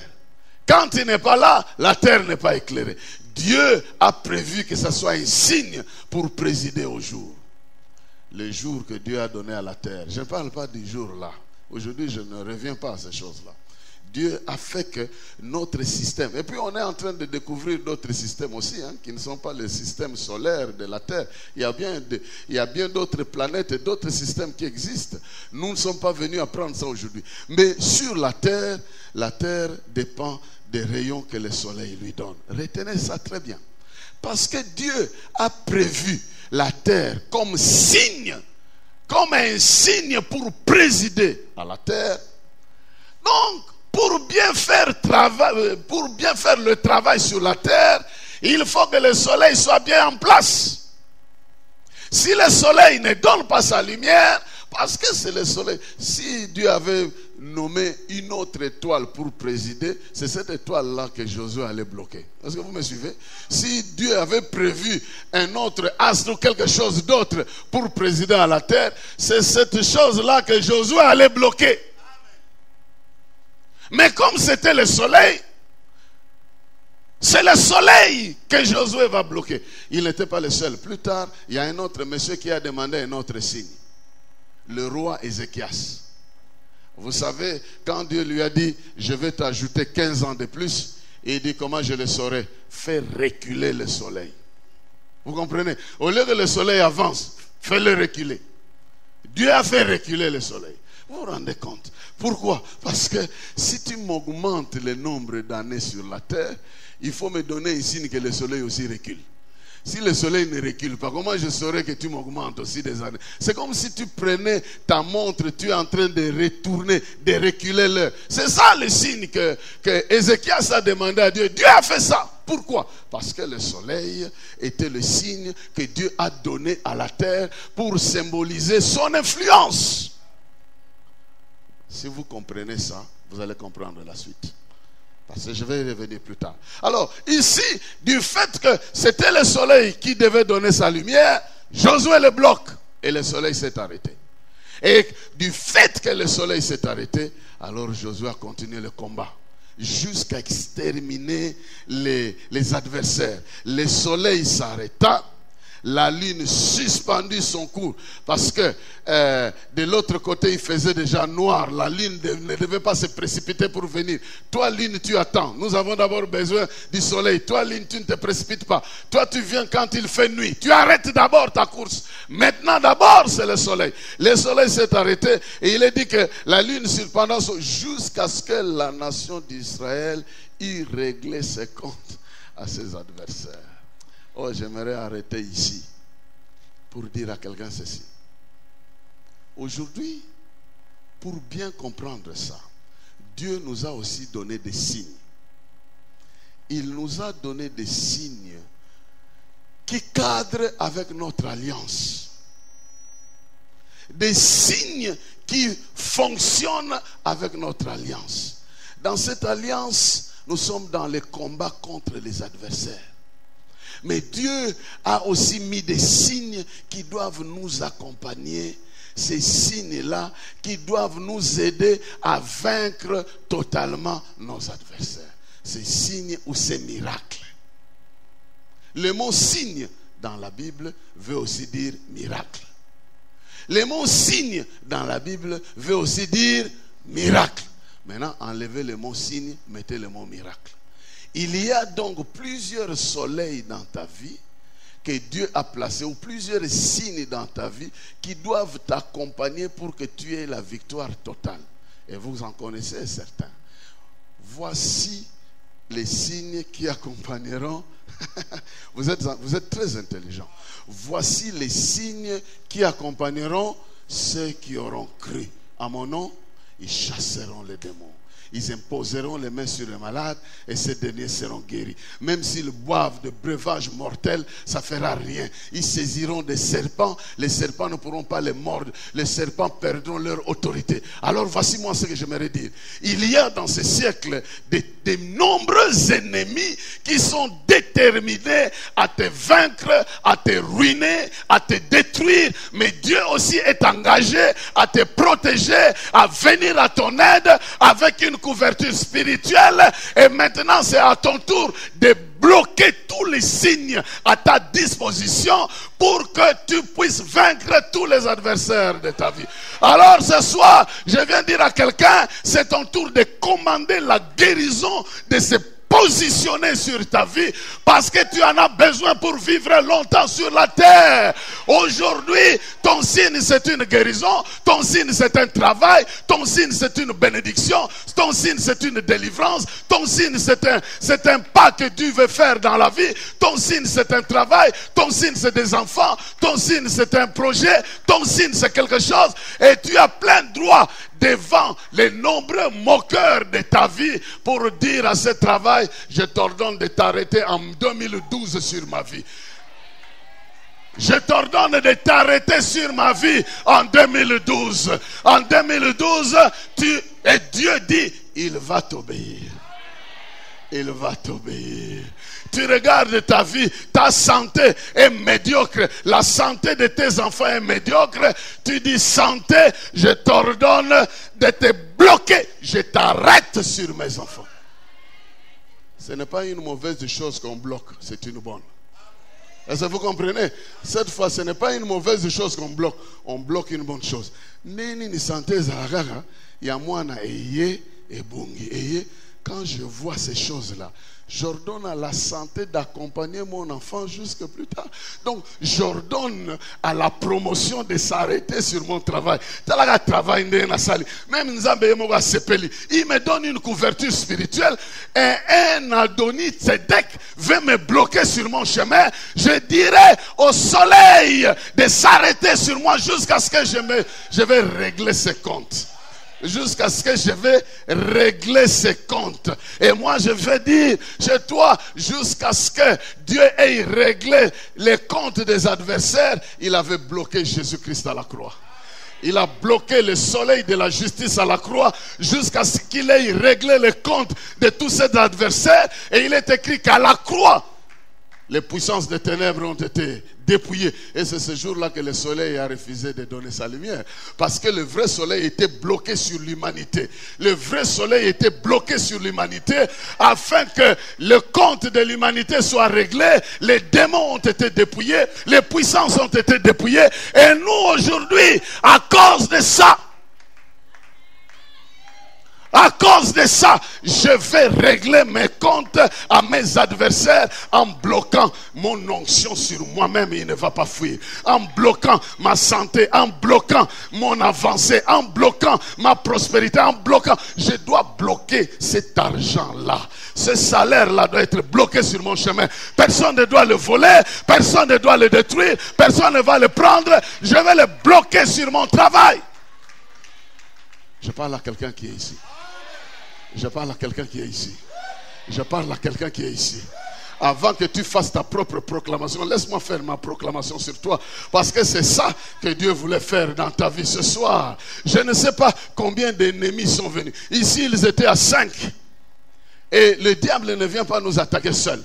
Quand il n'est pas là, la terre n'est pas éclairée. Dieu a prévu que ce soit un signe pour présider au jour. Le jour que Dieu a donné à la terre. Je ne parle pas du jour là. Aujourd'hui, je ne reviens pas à ces choses-là. Dieu a fait que notre système, et puis on est en train de découvrir d'autres systèmes aussi, qui ne sont pas les systèmes solaires de la Terre. Il y a bien d'autres planètes et d'autres systèmes qui existent. Nous ne sommes pas venus apprendre ça aujourd'hui. Mais sur la Terre dépend des rayons que le soleil lui donne. Retenez ça très bien. Parce que Dieu a prévu la terre comme signe, comme un signe pour présider à la terre. Donc, pour bien faire le travail sur la terre, il faut que le soleil soit bien en place. Si le soleil ne donne pas sa lumière, parce que c'est le soleil. Si Dieu avait nommé une autre étoile pour présider, c'est cette étoile-là que Josué allait bloquer. Est-ce que vous me suivez? Si Dieu avait prévu un autre astre ou quelque chose d'autre pour présider à la terre, c'est cette chose-là que Josué allait bloquer. Mais comme c'était le soleil, c'est le soleil que Josué va bloquer. Il n'était pas le seul. Plus tard, il y a un autre monsieur qui a demandé un autre signe. Le roi Ézéchias. Vous savez, quand Dieu lui a dit, je vais t'ajouter 15 ans de plus, il dit, comment je le saurai? Fais reculer le soleil. Vous comprenez? Au lieu que le soleil avance, fais-le reculer. Dieu a fait reculer le soleil. Vous vous rendez compte? Pourquoi? Parce que si tu m'augmentes le nombre d'années sur la terre, il faut me donner un signe que le soleil aussi recule. Si le soleil ne recule pas, comment je saurais que tu m'augmentes aussi des années? C'est comme si tu prenais ta montre, tu es en train de retourner, de reculer l'heure. C'est ça le signe que Ézéchias a demandé à Dieu. Dieu a fait ça. Pourquoi? Parce que le soleil était le signe que Dieu a donné à la terre pour symboliser son influence. Si vous comprenez ça, vous allez comprendre la suite. Parce que je vais y revenir plus tard. Alors, ici, du fait que c'était le soleil qui devait donner sa lumière, Josué le bloque et le soleil s'est arrêté. Et du fait que le soleil s'est arrêté, alors Josué a continué le combat jusqu'à exterminer les adversaires. Le soleil s'arrêta. La lune suspendit son cours parce que de l'autre côté il faisait déjà noir. La lune ne devait pas se précipiter pour venir. Toi lune tu attends. Nous avons d'abord besoin du soleil. Toi lune tu ne te précipites pas. Toi tu viens quand il fait nuit. Tu arrêtes d'abord ta course. Maintenant d'abord c'est le soleil. Le soleil s'est arrêté et il est dit que la lune suspendant jusqu'à ce que la nation d'Israël y réglait ses comptes à ses adversaires. Oh, j'aimerais arrêter ici pour dire à quelqu'un ceci. Aujourd'hui, pour bien comprendre ça, Dieu nous a aussi donné des signes. Il nous a donné des signes qui cadrent avec notre alliance. Des signes qui fonctionnent avec notre alliance. Dans cette alliance, nous sommes dans les combats contre les adversaires. Mais Dieu a aussi mis des signes qui doivent nous accompagner. Ces signes-là qui doivent nous aider à vaincre totalement nos adversaires. Ces signes ou ces miracles. Le mot signe dans la Bible veut aussi dire miracle. Le mot signe dans la Bible veut aussi dire miracle. Maintenant, enlevez le mot signe, mettez le mot miracle. Il y a donc plusieurs soleils dans ta vie que Dieu a placés, ou plusieurs signes dans ta vie qui doivent t'accompagner pour que tu aies la victoire totale. Et vous en connaissez certains. Voici les signes qui accompagneront. Vous êtes très intelligents. Voici les signes qui accompagneront ceux qui auront cru à mon nom. Ils chasseront les démons. Ils imposeront les mains sur les malades et ces derniers seront guéris. Même s'ils boivent de breuvages mortels, ça ne fera rien. Ils saisiront des serpents, les serpents ne pourront pas les mordre. Les serpents perdront leur autorité. Alors voici moi ce que j'aimerais dire. Il y a dans ce siècle de nombreux ennemis qui sont déterminés à te vaincre, à te ruiner, à te détruire. Mais Dieu aussi est engagé à te protéger, à venir à ton aide avec une couverture spirituelle. Et maintenant c'est à ton tour de bloquer tous les signes à ta disposition pour que tu puisses vaincre tous les adversaires de ta vie. Alors ce soir, je viens dire à quelqu'un, c'est ton tour de commander la guérison de ces positionné sur ta vie parce que tu en as besoin pour vivre longtemps sur la terre. Aujourd'hui, ton signe c'est une guérison, ton signe c'est un travail, ton signe c'est une bénédiction, ton signe c'est une délivrance, ton signe c'est un pas que Dieu veut faire dans la vie, ton signe c'est un travail, ton signe c'est des enfants, ton signe c'est un projet, ton signe c'est quelque chose et tu as plein de droits devant les nombreux moqueurs de ta vie pour dire à ce travail, je t'ordonne de t'arrêter en 2012 sur ma vie. Je t'ordonne de t'arrêter sur ma vie en 2012. En 2012, et Dieu dit, il va t'obéir. Il va t'obéir. Tu regardes ta vie, ta santé est médiocre, la santé de tes enfants est médiocre. Tu dis santé, je t'ordonne de te bloquer. Je t'arrête sur mes enfants. Ce n'est pas une mauvaise chose qu'on bloque, c'est une bonne. Est-ce que vous comprenez? Cette fois, ce n'est pas une mauvaise chose qu'on bloque, on bloque une bonne chose. Neni santé zaraga, yamwana eye et bungi eye. Quand je vois ces choses-là, j'ordonne à la santé d'accompagner mon enfant jusque plus tard. Donc, j'ordonne à la promotion de s'arrêter sur mon travail. Même il me donne une couverture spirituelle et un Adoni Tzedek veut me bloquer sur mon chemin. Je dirai au soleil de s'arrêter sur moi jusqu'à ce que je vais régler ses comptes. Jusqu'à ce que je vais régler ses comptes. Et moi je vais dire chez toi, jusqu'à ce que Dieu ait réglé les comptes des adversaires, il avait bloqué Jésus-Christ à la croix. Il a bloqué le soleil de la justice à la croix jusqu'à ce qu'il ait réglé les comptes de tous ses adversaires. Et il est écrit qu'à la croix, les puissances des ténèbres ont été dépouillées. Et c'est ce jour-là que le soleil a refusé de donner sa lumière. Parce que le vrai soleil était bloqué sur l'humanité. Le vrai soleil était bloqué sur l'humanité afin que le compte de l'humanité soit réglé. Les démons ont été dépouillés. Les puissances ont été dépouillées. Et nous aujourd'hui, à cause de ça, je vais régler mes comptes à mes adversaires en bloquant mon onction sur moi-même, il ne va pas fuir. En bloquant ma santé, en bloquant mon avancée, en bloquant ma prospérité, en bloquant. Je dois bloquer cet argent-là. Ce salaire-là doit être bloqué sur mon chemin. Personne ne doit le voler, personne ne doit le détruire, personne ne va le prendre. Je vais le bloquer sur mon travail. Je parle à quelqu'un qui est ici. Je parle à quelqu'un qui est ici. Je parle à quelqu'un qui est ici. Avant que tu fasses ta propre proclamation, laisse-moi faire ma proclamation sur toi. Parce que c'est ça que Dieu voulait faire dans ta vie ce soir. Je ne sais pas combien d'ennemis sont venus. Ici, ils étaient à 5. Et le diable ne vient pas nous attaquer seul.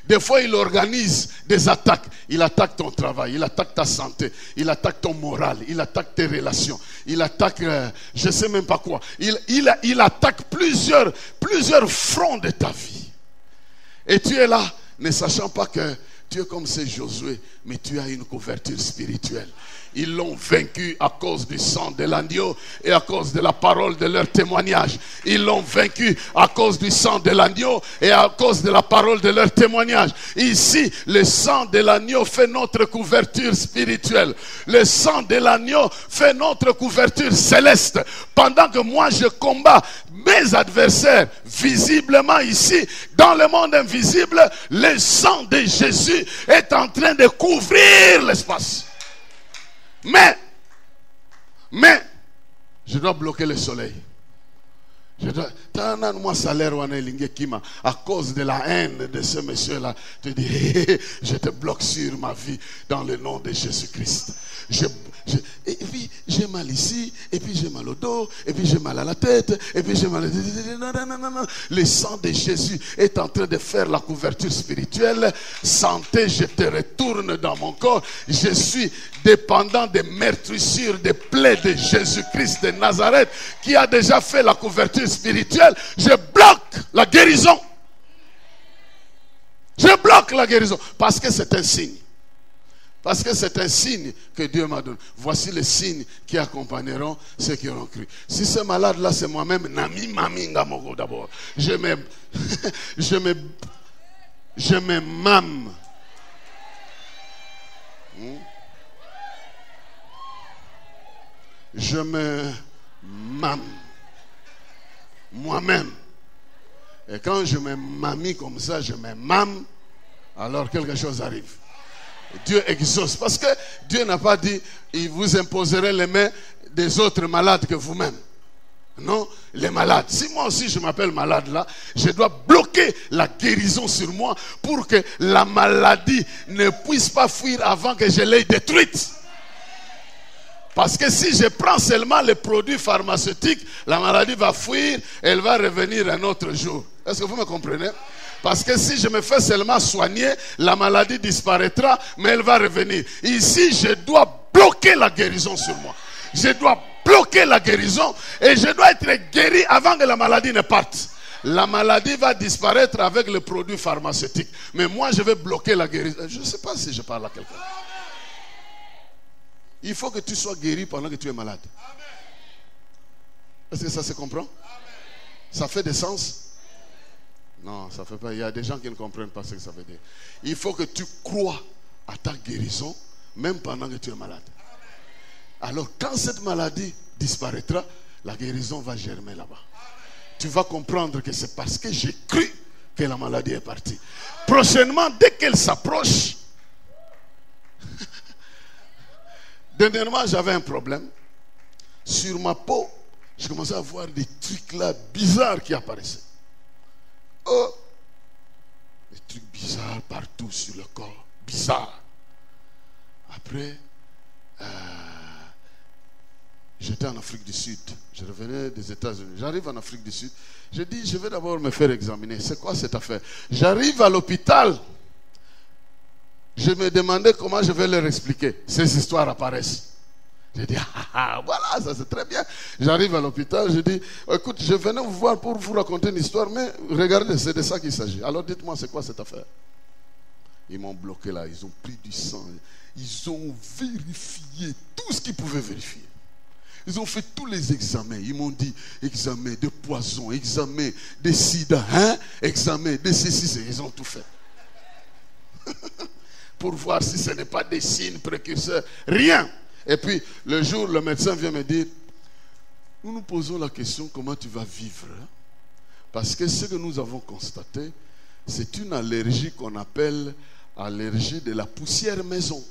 Des fois, il organise des attaques. Il attaque ton travail, il attaque ta santé, il attaque ton moral, il attaque tes relations, il attaque, je ne sais même pas quoi. Il attaque plusieurs fronts de ta vie. Et tu es là, ne sachant pas que tu es comme c'est Josué, mais tu as une couverture spirituelle. Ils l'ont vaincu à cause du sang de l'agneau et à cause de la parole de leur témoignage. Ils l'ont vaincu à cause du sang de l'agneau et à cause de la parole de leur témoignage. Ici, le sang de l'agneau fait notre couverture spirituelle. Le sang de l'agneau fait notre couverture céleste. Pendant que moi je combats mes adversaires visiblement ici, dans le monde invisible, le sang de Jésus est en train de couvrir l'espace. Mais, je dois bloquer le soleil. À cause de la haine de ce monsieur-là, tu dis, je te bloque sur ma vie dans le nom de Jésus-Christ. Et puis j'ai mal ici, et puis j'ai mal au dos, et puis j'ai mal à la tête, et puis j'ai mal à... Non. Le sang de Jésus est en train de faire la couverture spirituelle. Santé, je te retourne dans mon corps. Je suis dépendant des meurtrissures, des plaies de Jésus-Christ de Nazareth qui a déjà fait la couverture spirituelle. Je bloque la guérison. Je bloque la guérison parce que c'est un signe. Parce que c'est un signe que Dieu m'a donné. Voici les signes qui accompagneront ceux qui auront cru. Si ce malade-là, c'est moi-même, Nami Maminga Mogo d'abord. Je me mâme. Je me mâme. Moi-même. Et quand je me mâme comme ça, je me mâme, alors quelque chose arrive. Dieu exauce. Parce que Dieu n'a pas dit, il vous imposerait les mains des autres malades que vous-même. Non, les malades. Si moi aussi je m'appelle malade là, je dois bloquer la guérison sur moi pour que la maladie ne puisse pas fuir avant que je l'ai détruite. Parce que si je prends seulement les produits pharmaceutiques, la maladie va fuir, elle va revenir un autre jour. Est-ce que vous me comprenez? Parce que si je me fais seulement soigner, la maladie disparaîtra, mais elle va revenir. Ici, je dois bloquer la guérison sur moi. Je dois bloquer la guérison et je dois être guéri avant que la maladie ne parte. La maladie va disparaître avec le produit pharmaceutique. Mais moi, je vais bloquer la guérison. Je ne sais pas si je parle à quelqu'un. Il faut que tu sois guéri pendant que tu es malade. Est-ce que ça se comprend? Ça fait des sens? Non, ça ne fait pas. Il y a des gens qui ne comprennent pas ce que ça veut dire. Il faut que tu crois à ta guérison, même pendant que tu es malade. Alors, quand cette maladie disparaîtra, la guérison va germer là-bas. Tu vas comprendre que c'est parce que j'ai cru que la maladie est partie. Prochainement, dès qu'elle s'approche, dernièrement, j'avais un problème. Sur ma peau, je commençais à voir des trucs là bizarres qui apparaissaient. Oh, des trucs bizarres partout sur le corps. Bizarre. Après, j'étais en Afrique du Sud. Je revenais des États-Unis. J'arrive en Afrique du Sud. Je dis, je vais d'abord me faire examiner. C'est quoi cette affaire? J'arrive à l'hôpital. Je me demandais comment je vais leur expliquer. Ces histoires apparaissent. Je dis, voilà, ça c'est très bien. J'arrive à l'hôpital, je dis, écoute, je venais vous voir pour vous raconter une histoire, mais regardez, c'est de ça qu'il s'agit. Alors dites-moi, c'est quoi cette affaire? Ils m'ont bloqué là, ils ont pris du sang. Ils ont vérifié tout ce qu'ils pouvaient vérifier. Ils ont fait tous les examens. Ils m'ont dit, examen de poison, examen de sida, examen de ceci, ils ont tout fait. Pour voir si ce n'est pas des signes précurseurs. Rien. Et puis, le jour, le médecin vient me dire, nous nous posons la question, comment tu vas vivre? Parce que ce que nous avons constaté, c'est une allergie qu'on appelle allergie de la poussière maison.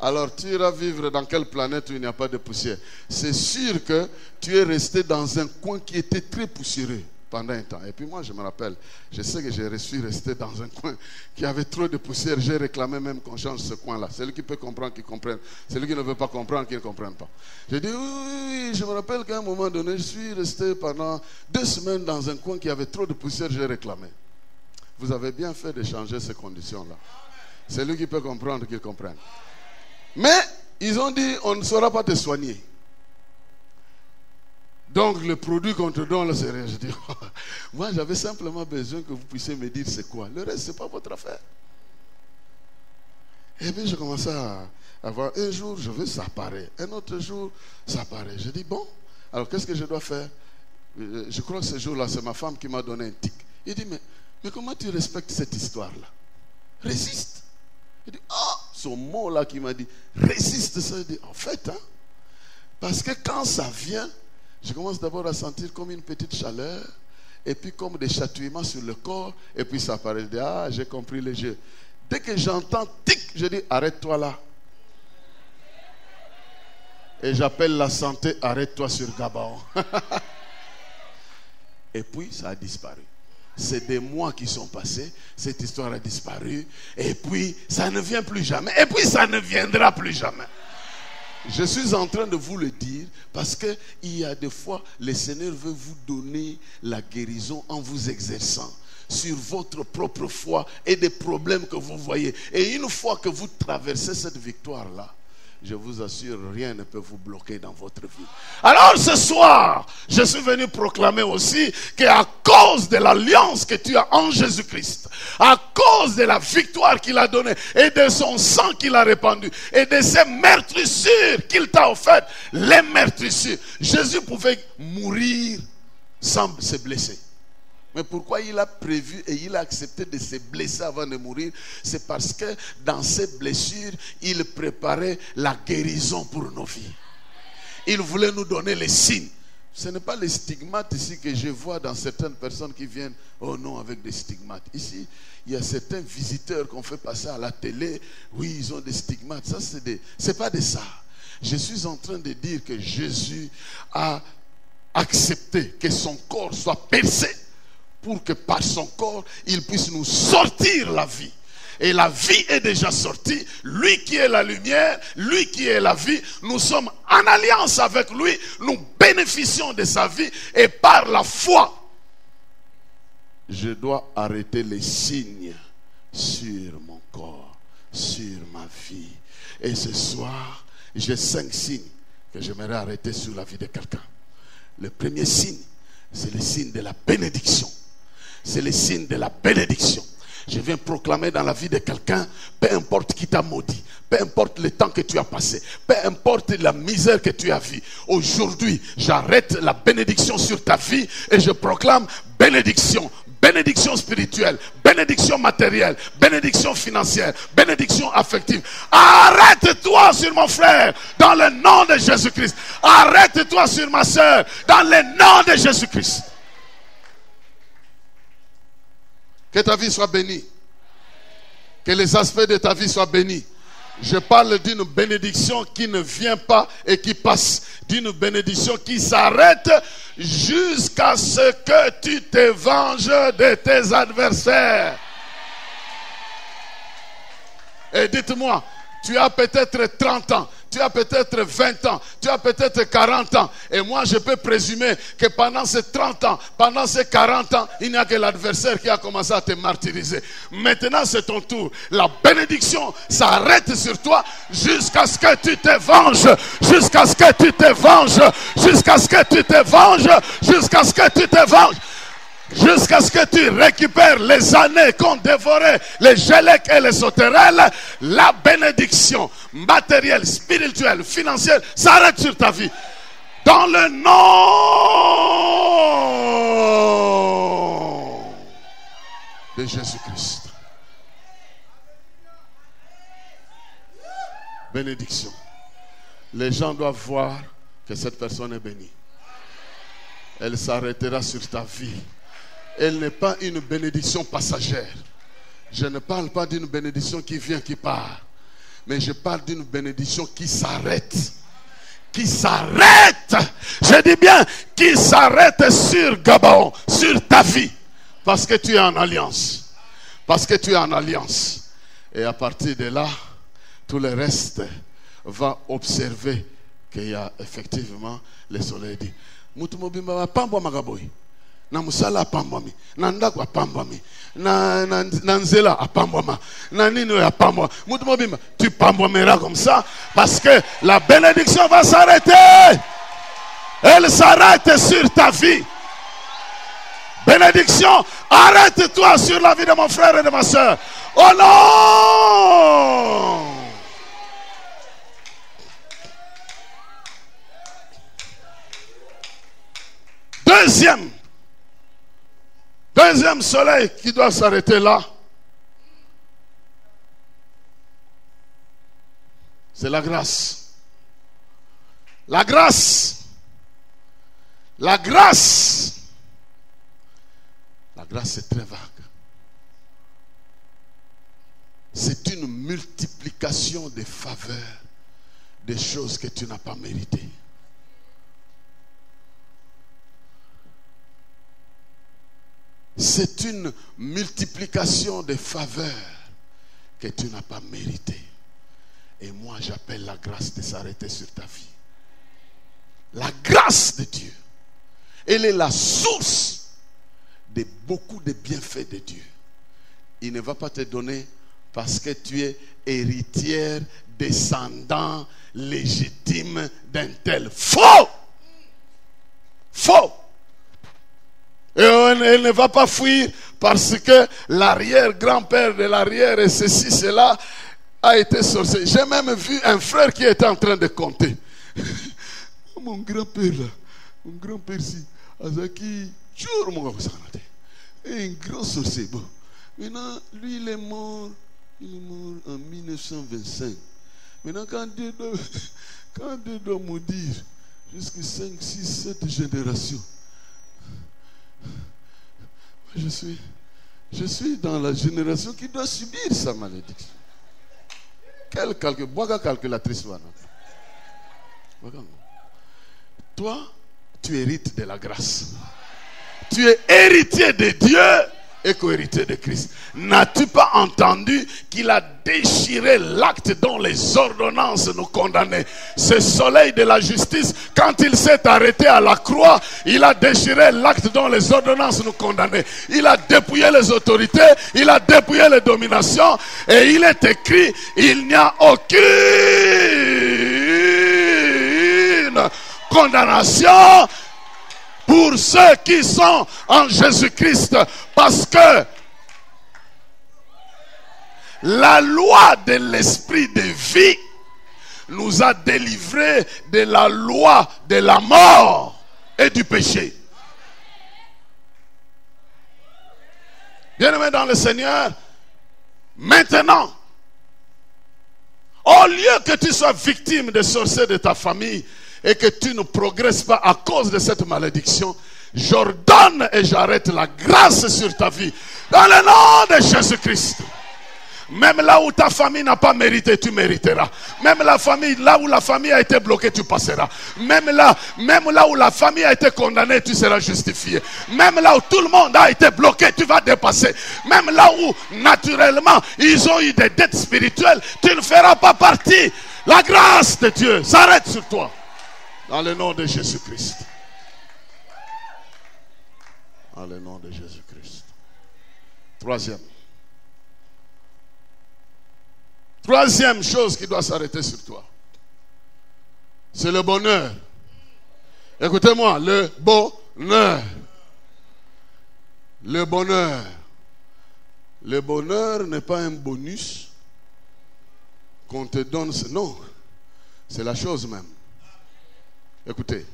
Alors, tu iras vivre dans quelle planète où il n'y a pas de poussière? C'est sûr que tu es resté dans un coin qui était très poussiéreux pendant un temps. Et puis moi, je me rappelle, je sais que je suis resté dans un coin qui avait trop de poussière. J'ai réclamé même qu'on change ce coin-là. Celui qui peut comprendre, qui comprenne. Celui qui ne veut pas comprendre, qui ne comprenne pas. J'ai dit, oui, je me rappelle qu'à un moment donné, je suis resté pendant 2 semaines dans un coin qui avait trop de poussière. J'ai réclamé. Vous avez bien fait de changer ces conditions-là. Celui qui peut comprendre, qu'il comprenne. Mais, ils ont dit, on ne saura pas te soigner. Donc le produit qu'on te donne, c'est rien. Je dis, moi j'avais simplement besoin que vous puissiez me dire c'est quoi. Le reste, ce n'est pas votre affaire. Et puis je commençais à avoir, un jour, je veux, ça apparaît. Un autre jour, ça apparaît. Je dis, bon, alors qu'est-ce que je dois faire? Je crois que ce jour-là, c'est ma femme qui m'a donné un tic. Il dit, mais comment tu respectes cette histoire-là? Résiste. Il dit, ce mot-là qui m'a dit, résiste. Ça, il dit, en fait, parce que quand ça vient, je commence d'abord à sentir comme une petite chaleur, et puis comme des chatouillements sur le corps, et puis ça apparaît. Je dis, j'ai compris le jeu. Dès que j'entends tic, je dis, arrête-toi là. Et j'appelle la santé, arrête-toi sur Gabon. Et puis ça a disparu. C'est des mois qui sont passés, cette histoire a disparu, et puis ça ne vient plus jamais, et puis ça ne viendra plus jamais. Je suis en train de vous le dire parce qu'il y a des fois, le Seigneur veut vous donner la guérison en vous exerçant sur votre propre foi et des problèmes que vous voyez. Et une fois que vous traversez cette victoire-là, je vous assure, rien ne peut vous bloquer dans votre vie. Alors ce soir, je suis venu proclamer aussi qu'à cause de l'alliance que tu as en Jésus-Christ, à cause de la victoire qu'il a donnée et de son sang qu'il a répandu et de ses meurtrissures qu'il t'a offertes, les meurtrissures, Jésus pouvait mourir sans se blesser. Mais pourquoi il a prévu et il a accepté de se blesser avant de mourir? C'est parce que dans ces blessures, il préparait la guérison pour nos vies. Il voulait nous donner les signes. Ce n'est pas les stigmates ici que je vois dans certaines personnes qui viennent, oh non, avec des stigmates. Ici, il y a certains visiteurs qu'on fait passer à la télé, oui, ils ont des stigmates. Ça, c'est pas de ça. Je suis en train de dire que Jésus a accepté que son corps soit percé, pour que par son corps, il puisse nous sortir la vie. Et la vie est déjà sortie. Lui qui est la lumière, lui qui est la vie, nous sommes en alliance avec lui. Nous bénéficions de sa vie. Et par la foi, je dois arrêter les signes sur mon corps, sur ma vie. Et ce soir, j'ai 5 signes que j'aimerais arrêter sur la vie de quelqu'un. Le premier signe, c'est le signe de la bénédiction. C'est le signe de la bénédiction. Je viens proclamer dans la vie de quelqu'un, peu importe qui t'a maudit, peu importe le temps que tu as passé, peu importe la misère que tu as vue. Aujourd'hui, j'arrête la bénédiction sur ta vie et je proclame bénédiction. Bénédiction spirituelle, bénédiction matérielle, bénédiction financière, bénédiction affective. Arrête-toi sur mon frère dans le nom de Jésus-Christ. Arrête-toi sur ma soeur dans le nom de Jésus-Christ. Que ta vie soit bénie. Que les aspects de ta vie soient bénis. Je parle d'une bénédiction qui ne vient pas et qui passe. D'une bénédiction qui s'arrête jusqu'à ce que tu te venges de tes adversaires. Et dites-moi, tu as peut-être 30 ans, tu as peut-être 20 ans, tu as peut-être 40 ans. Et moi, je peux présumer que pendant ces 30 ans, pendant ces 40 ans, il n'y a que l'adversaire qui a commencé à te martyriser. Maintenant, c'est ton tour. La bénédiction s'arrête sur toi jusqu'à ce que tu te venges. Jusqu'à ce que tu te venges. Jusqu'à ce que tu te venges. Jusqu'à ce que tu te venges. Jusqu'à ce que tu récupères les années qu'ont dévoré les gélèques et les sauterelles, la bénédiction matérielle, spirituelle, financière s'arrête sur ta vie. Dans le nom de Jésus-Christ. Bénédiction. Les gens doivent voir que cette personne est bénie. Elle s'arrêtera sur ta vie. Elle n'est pas une bénédiction passagère. Je ne parle pas d'une bénédiction qui vient, qui part. Mais je parle d'une bénédiction qui s'arrête. Qui s'arrête. Je dis bien, qui s'arrête sur Gabaon, sur ta vie. Parce que tu es en alliance. Parce que tu es en alliance. Et à partir de là, tout le reste va observer qu'il y a effectivement le soleil dit. Mutumobimba pambo magaboy. Na musala apambwami, na ndako apambwami, na nzela apambwama, na nino apambwa. Mutu mobimba, tu pambwameras comme ça parce que la bénédiction va s'arrêter. Elle s'arrête sur ta vie. Bénédiction, arrête-toi sur la vie de mon frère et de ma soeur. Oh non! Deuxième soleil qui doit s'arrêter là, c'est la grâce. La grâce. La grâce. La grâce est très vague. C'est une multiplication des faveurs, des choses que tu n'as pas méritées. C'est une multiplication des faveurs que tu n'as pas méritées. Et moi, j'appelle la grâce de s'arrêter sur ta vie. La grâce de Dieu, elle est la source de beaucoup de bienfaits de Dieu. Il ne va pas te donner Parce que tu es héritière, descendant légitime d'un tel. Faux! Faux! Et elle ne va pas fuir parce que l'arrière-grand-père de l'arrière et ceci, cela a été sorcier. J'ai même vu un frère qui était en train de compter. Mon grand-père là, mon grand-père si, Azaki, et un grand sorcier. Bon. Maintenant, lui il est mort en 1925. Maintenant, quand Dieu doit maudire jusqu'à 5, 6, 7 générations, je suis dans la génération qui doit subir sa malédiction. Quelle calculatrice. Toi, tu hérites de la grâce. Tu es héritier de Dieu et co-héritier de Christ. N'as-tu pas entendu qu'il a déchiré l'acte dont les ordonnances nous condamnaient? Ce soleil de la justice, quand il s'est arrêté à la croix, il a déchiré l'acte dont les ordonnances nous condamnaient. Il a dépouillé les autorités, il a dépouillé les dominations, et il est écrit, il n'y a aucune condamnation pour ceux qui sont en Jésus-Christ, parce que la loi de l'esprit de vie nous a délivrés de la loi de la mort et du péché. Bien-aimé dans le Seigneur, maintenant, au lieu que tu sois victime des sorciers de ta famille et que tu ne progresses pas à cause de cette malédiction, j'ordonne et j'arrête la grâce sur ta vie dans le nom de Jésus-Christ. Même là où ta famille n'a pas mérité, tu mériteras. Même là où la famille a été bloquée, tu passeras. Même là où la famille a été condamnée, tu seras justifié. Même là où tout le monde a été bloqué, tu vas dépasser. Même là où naturellement ils ont eu des dettes spirituelles, tu ne feras pas partie. La grâce de Dieu s'arrête sur toi. Dans le nom de Jésus-Christ. Dans le nom de Jésus-Christ. Troisième chose qui doit s'arrêter sur toi, c'est le bonheur. Écoutez-moi, le bonheur. Le bonheur. Le bonheur n'est pas un bonus qu'on te donne. Non, c'est la chose même. Écoutez,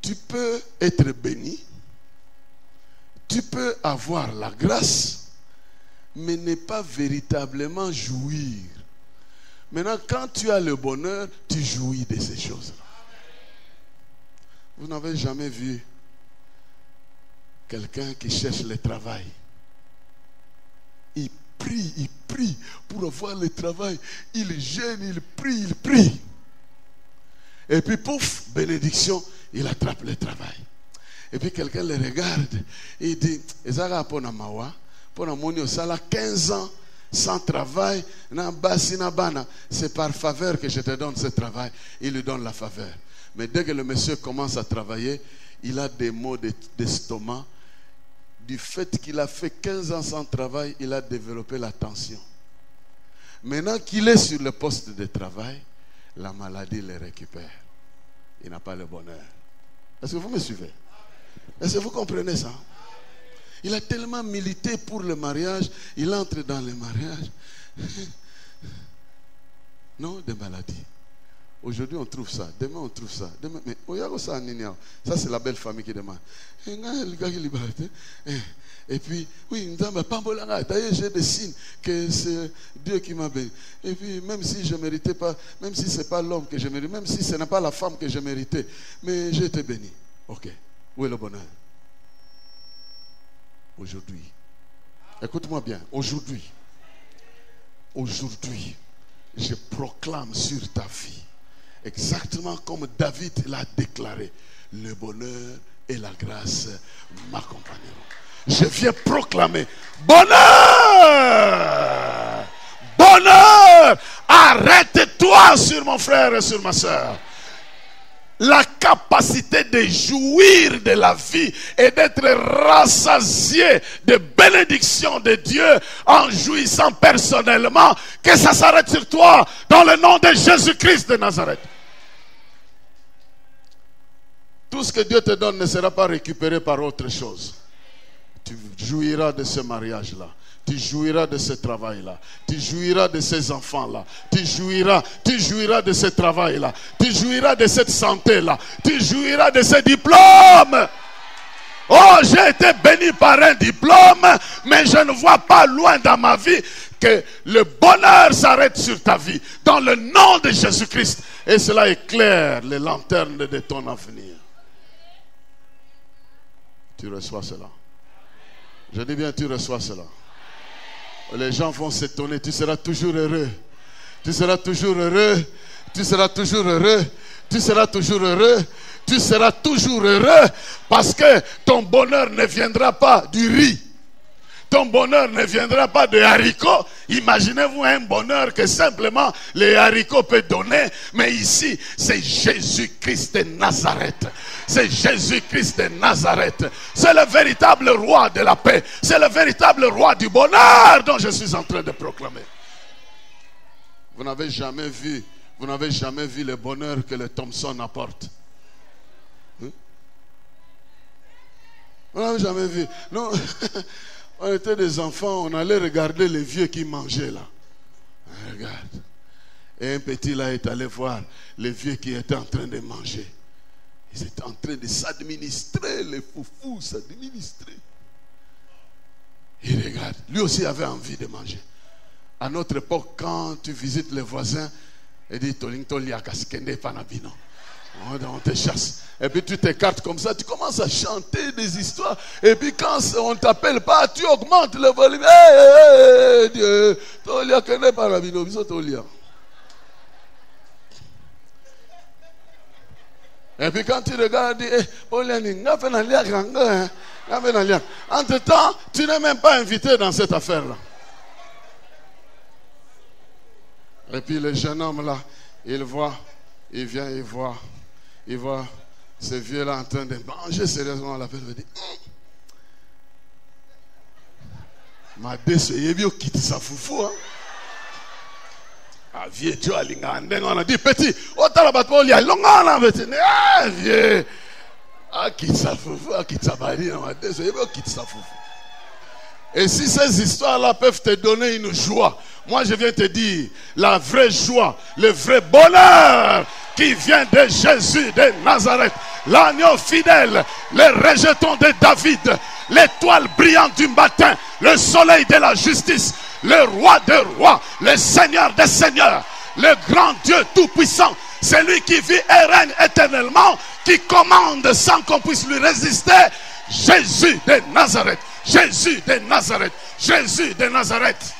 tu peux être béni, tu peux avoir la grâce, mais ne pas véritablement jouir. Maintenant, quand tu as le bonheur, tu jouis de ces choses-là. Vous n'avez jamais vu quelqu'un qui cherche le travail. Il prie pour avoir le travail. Il gêne, il prie. Et puis, pouf, bénédiction, il attrape le travail. Et puis, quelqu'un le regarde et il dit, pour la ça a 15 ans sans travail, c'est par faveur que je te donne ce travail. Il lui donne la faveur. Mais dès que le monsieur commence à travailler, il a des maux d'estomac. Du fait qu'il a fait 15 ans sans travail, il a développé la tension. Maintenant qu'il est sur le poste de travail, la maladie le récupère. Il n'a pas le bonheur. Est-ce que vous me suivez? Est-ce que vous comprenez ça? Il a tellement milité pour le mariage, il entre dans le mariage. Non, des maladies. Aujourd'hui, on trouve ça. Demain, on trouve ça. Demain, mais ça, c'est la belle famille qui demande. Et puis, oui, j'ai des signes que c'est Dieu qui m'a béni. Et puis, même si je ne méritais pas, même si ce n'est pas l'homme que je méritais, même si ce n'est pas la femme que je méritais, mais j'ai été béni. Ok. Où est le bonheur? Aujourd'hui. Écoute-moi bien. Aujourd'hui, je proclame sur ta vie, exactement comme David l'a déclaré, le bonheur et la grâce m'accompagneront. Je viens proclamer bonheur. Bonheur. Arrête-toi sur mon frère et sur ma soeur. la capacité de jouir de la vie et d'être rassasié de bénédictions de Dieu en jouissant personnellement, que ça s'arrête sur toi dans le nom de Jésus-Christ de Nazareth. Tout ce que Dieu te donne ne sera pas récupéré par autre chose. Tu jouiras de ce mariage-là. Tu jouiras de ce travail-là. Tu jouiras de ces enfants-là. Tu jouiras de ce travail-là. Tu jouiras de cette santé-là. Tu jouiras de ce diplôme. Oh, j'ai été béni par un diplôme, mais je ne vois pas loin dans ma vie que le bonheur s'arrête sur ta vie. Dans le nom de Jésus-Christ. Et cela éclaire les lanternes de ton avenir. Tu reçois cela. Je dis bien, tu reçois cela. Les gens vont s'étonner. Tu seras toujours heureux. Tu seras toujours heureux. Tu seras toujours heureux. Tu seras toujours heureux. Tu seras toujours heureux. Parce que ton bonheur ne viendra pas du riz. Ton bonheur ne viendra pas de haricots. Imaginez-vous un bonheur que simplement les haricots peuvent donner. Mais ici, c'est Jésus-Christ de Nazareth. C'est Jésus-Christ de Nazareth. C'est le véritable roi de la paix. C'est le véritable roi du bonheur dont je suis en train de proclamer. Vous n'avez jamais vu le bonheur que le Thompson apporte. Vous n'avez jamais vu. Non. On était des enfants, on allait regarder les vieux qui mangeaient là. Regarde. Et un petit là est allé voir les vieux qui étaient en train de manger. Ils étaient en train de s'administrer, les foufous s'administrer. Il regarde. Lui aussi avait envie de manger. À notre époque, quand tu visites les voisins, il dit on te chasse. Et puis tu t'écartes comme ça, tu commences à chanter des histoires. Et puis quand on ne t'appelle pas, tu augmentes le volume. Dieu, Tolia connaît pas Rabino, Tolia. Et puis quand tu regardes, entre-temps, tu n'es même pas invité dans cette affaire-là. Et puis le jeune homme là, il vient, il voit ce vieux-là en train de manger sérieusement. On l'appelle, il dit, ma décès, il quitte sa foufou. Ah, vieux, tu as on a dit, petit, il y a longtemps, vieux, quitte sa foufou, quitte sa barrière, ma décès, il quitte sa foufou. Et si ces histoires-là peuvent te donner une joie, moi je viens te dire, la vraie joie, le vrai bonheur qui vient de Jésus de Nazareth, l'agneau fidèle, le rejeton de David, l'étoile brillante du matin, le soleil de la justice, le roi des rois, le seigneur des seigneurs, le grand Dieu tout-puissant, celui qui vit et règne éternellement, qui commande sans qu'on puisse lui résister, Jésus de Nazareth. Jésus de Nazareth. Jésus de Nazareth.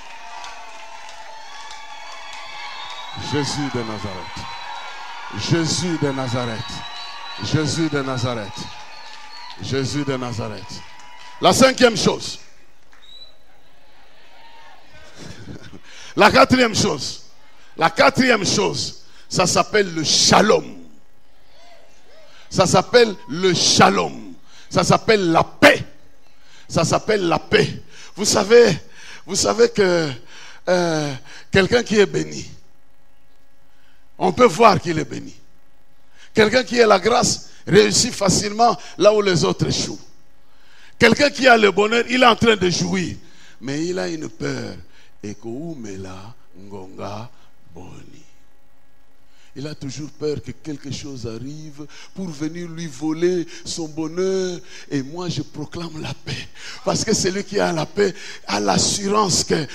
Jésus de Nazareth. Jésus de Nazareth. Jésus de Nazareth. Jésus de Nazareth. La cinquième chose. La quatrième chose. La quatrième chose, ça s'appelle le shalom. Ça s'appelle le shalom. Ça s'appelle la paix. Ça s'appelle la paix. Vous savez que quelqu'un qui est béni, on peut voir qu'il est béni. Quelqu'un qui a la grâce réussit facilement là où les autres échouent. Quelqu'un qui a le bonheur, il est en train de jouir. Mais il a une peur. Ekoumela ngonga boni. Il a toujours peur que quelque chose arrive pour venir lui voler son bonheur. Et moi, je proclame la paix. Parce que celui qui a la paix a l'assurance que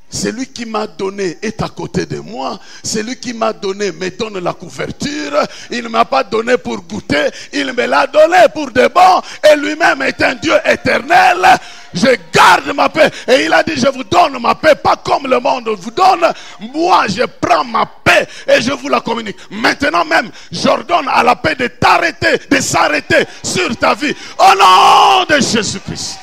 celui qui m'a donné est à côté de moi. Celui qui m'a donné me donne la couverture. Il ne m'a pas donné pour goûter. Il me l'a donné pour de bon. Et lui-même est un Dieu éternel. Je garde ma paix. Et il a dit, je vous donne ma paix, pas comme le monde vous donne. Moi, je prends ma paix et je vous la communique. Maintenant même, j'ordonne à la paix de t'arrêter, de s'arrêter sur ta vie. Au nom de Jésus-Christ.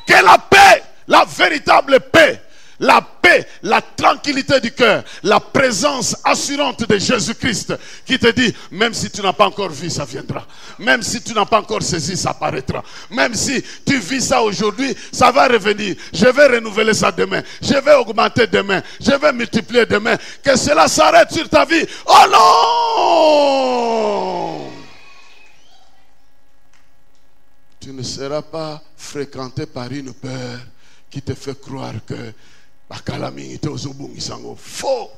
Que la paix, la véritable paix, la paix, la tranquillité du cœur, la présence assurante de Jésus-Christ qui te dit, même si tu n'as pas encore vu, ça viendra. Même si tu n'as pas encore saisi, ça paraîtra. Même si tu vis ça aujourd'hui, ça va revenir. Je vais renouveler ça demain. Je vais augmenter demain. Je vais multiplier demain. Que cela s'arrête sur ta vie. Oh non! Tu ne seras pas fréquenté par une peur qui te fait croire que faux.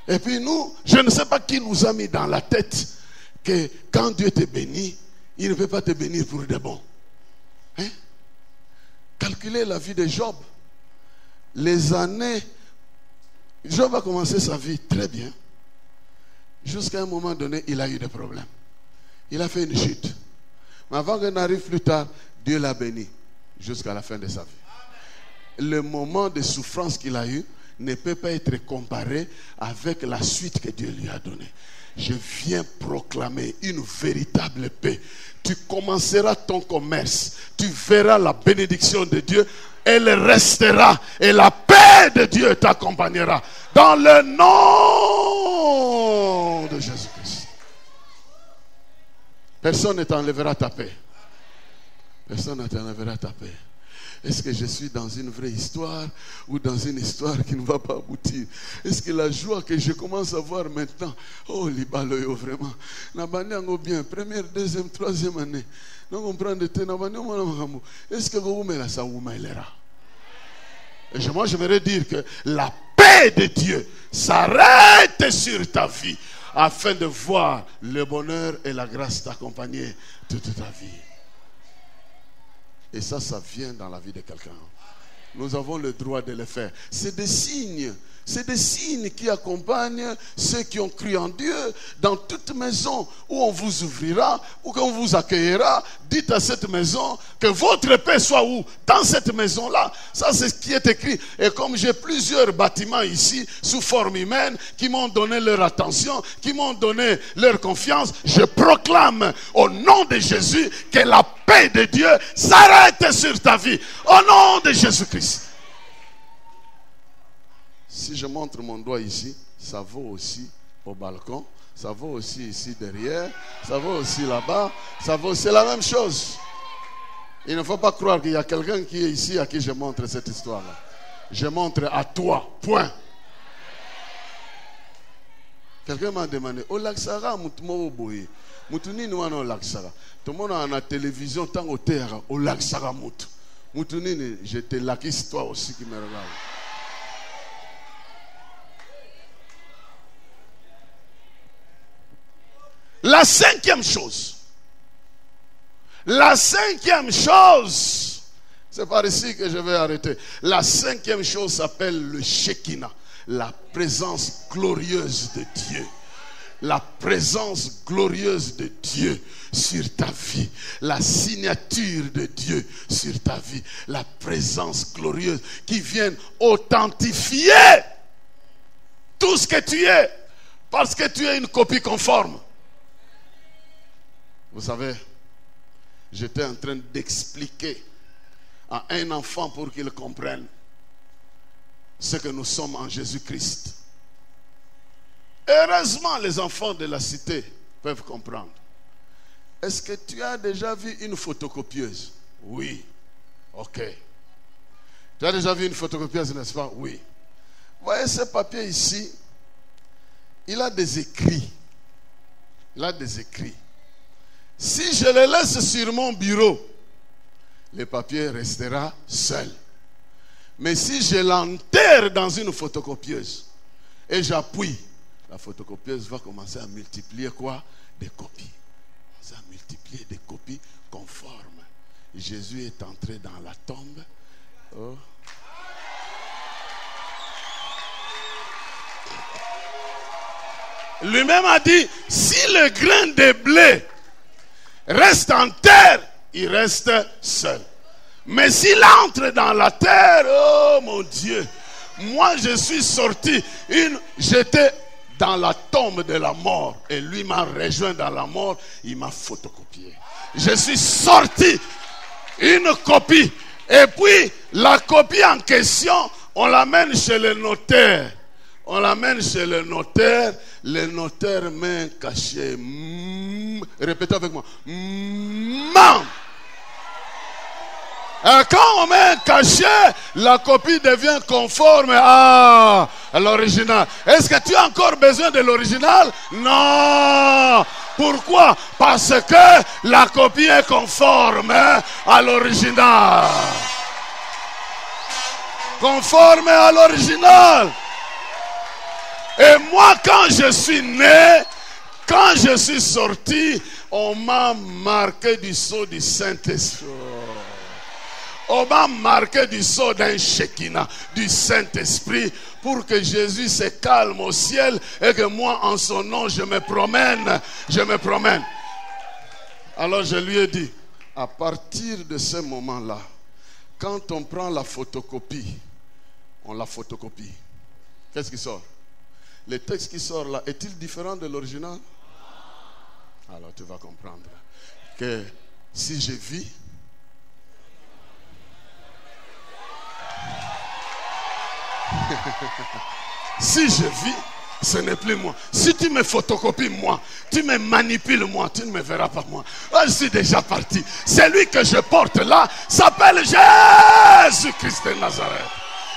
Et puis nous, je ne sais pas qui nous a mis dans la tête que quand Dieu te bénit, il ne peut pas te bénir pour de bon. Hein? Calculez la vie de Job. Les années, Job a commencé sa vie très bien. Jusqu'à un moment donné, il a eu des problèmes. Il a fait une chute. Mais avant qu'on arrive plus tard, Dieu l'a béni jusqu'à la fin de sa vie. Le moment de souffrance qu'il a eu ne peut pas être comparé avec la suite que Dieu lui a donnée. Je viens proclamer une véritable paix. Tu commenceras ton commerce, tu verras la bénédiction de Dieu, elle restera et la paix de Dieu t'accompagnera dans le nom de Jésus-Christ. Personne ne t'enlèvera ta paix. Personne ne t'enlèvera ta paix. Est-ce que je suis dans une vraie histoire ou dans une histoire qui ne va pas aboutir? Est-ce que la joie que je commence à voir maintenant, oh, Libaloyo, vraiment, Nabanyango bien, première, deuxième, troisième année, non comprendre de est-ce que vous me la saoumailera? Et moi, j'aimerais dire que la paix de Dieu s'arrête sur ta vie afin de voir le bonheur et la grâce t'accompagner toute ta vie. Et ça vient dans la vie de quelqu'un. Nous avons le droit de le faire. C'est des signes qui accompagnent ceux qui ont cru en Dieu. Dans toute maison où on vous ouvrira, où on vous accueillera, dites à cette maison que votre paix soit où? Dans cette maison-là. Ça, c'est ce qui est écrit. Et comme j'ai plusieurs bâtiments ici, sous forme humaine, qui m'ont donné leur attention, qui m'ont donné leur confiance, je proclame au nom de Jésus que la paix de Dieu s'arrête sur ta vie. Au nom de Jésus-Christ. Si je montre mon doigt ici, ça vaut aussi au balcon, ça vaut aussi ici derrière, ça vaut aussi là-bas, c'est la même chose. Il ne faut pas croire qu'il y a quelqu'un qui est ici à qui je montre cette histoire-là. Je montre à toi, point. Quelqu'un m'a demandé, au Laksara, Moutumo Boye, Moutouni nous au Laksara. Tout le monde a la télévision, tant au terre, au Laksara Moutou. Moutouni, je te lakis toi aussi qui me regarde. La cinquième chose, c'est par ici que je vais arrêter. La cinquième chose s'appelle le Shekinah, la présence glorieuse de Dieu. La présence glorieuse de Dieu sur ta vie. La signature de Dieu sur ta vie. La présence glorieuse qui vient authentifier tout ce que tu es. Parce que tu es une copie conforme. Vous savez, j'étais en train d'expliquer à un enfant pour qu'il comprenne ce que nous sommes en Jésus-Christ. Heureusement, les enfants de la cité peuvent comprendre. Est-ce que tu as déjà vu une photocopieuse? Oui. Ok. Tu as déjà vu une photocopieuse, n'est-ce pas? Oui. Vous voyez ce papier ici? Il a des écrits. Si je le laisse sur mon bureau, le papier restera seul. Mais si je l'enterre dans une photocopieuse et j'appuie, la photocopieuse va commencer à multiplier quoi? Des copies. Ça va multiplier des copies conformes. Jésus est entré dans la tombe. Oh. Lui-même a dit, si le grain de blé reste en terre, il reste seul. Mais s'il entre dans la terre, oh mon Dieu, moi je suis sorti, j'étais dans la tombe de la mort et lui m'a rejoint dans la mort, il m'a photocopié. Je suis sorti, une copie, et puis la copie en question On l'amène chez le notaire. On l'amène chez le notaire met un cachet. Répétez avec moi. Quand on met un cachet, la copie devient conforme à l'original. Est-ce que tu as encore besoin de l'original? Non. Pourquoi? Parce que la copie est conforme à l'original. Conforme à l'original. Et moi, quand je suis né, quand je suis sorti, on m'a marqué du sceau du Saint-Esprit. On m'a marqué du sceau d'un Shekinah, du Saint-Esprit, pour que Jésus se calme au ciel et que moi, en son nom, je me promène. Alors je lui ai dit, à partir de ce moment-là, quand on prend la photocopie, on la photocopie. Qu'est-ce qui sort? Le texte qui sort là, est-il différent de l'original? Alors tu vas comprendre que si je vis, si je vis, ce n'est plus moi. Si tu me photocopies moi, tu me manipules moi, tu ne me verras pas moi. Je suis déjà parti. Celui que je porte là s'appelle Jésus-Christ de Nazareth.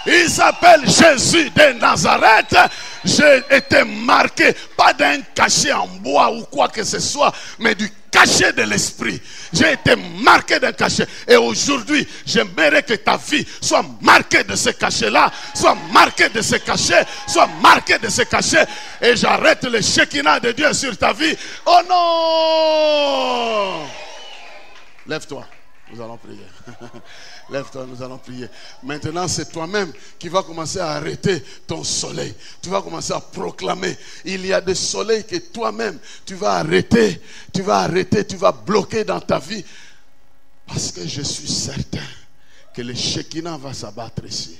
Il s'appelle Jésus de Nazareth. J'ai été marqué, pas d'un cachet en bois ou quoi que ce soit, mais du cachet de l'esprit. J'ai été marqué d'un cachet. Et aujourd'hui, j'aimerais que ta vie soit marquée de ce cachet-là, soit marquée de ce cachet, soit marquée de ce cachet. Et j'arrête le Shekinah de Dieu sur ta vie. Oh non! Lève-toi, nous allons prier. Lève-toi, nous allons prier. Maintenant, c'est toi-même qui vas commencer à arrêter ton soleil. Tu vas commencer à proclamer. Il y a des soleils que toi-même, tu vas arrêter, tu vas bloquer dans ta vie. Parce que je suis certain que le Shekinah va s'abattre ici.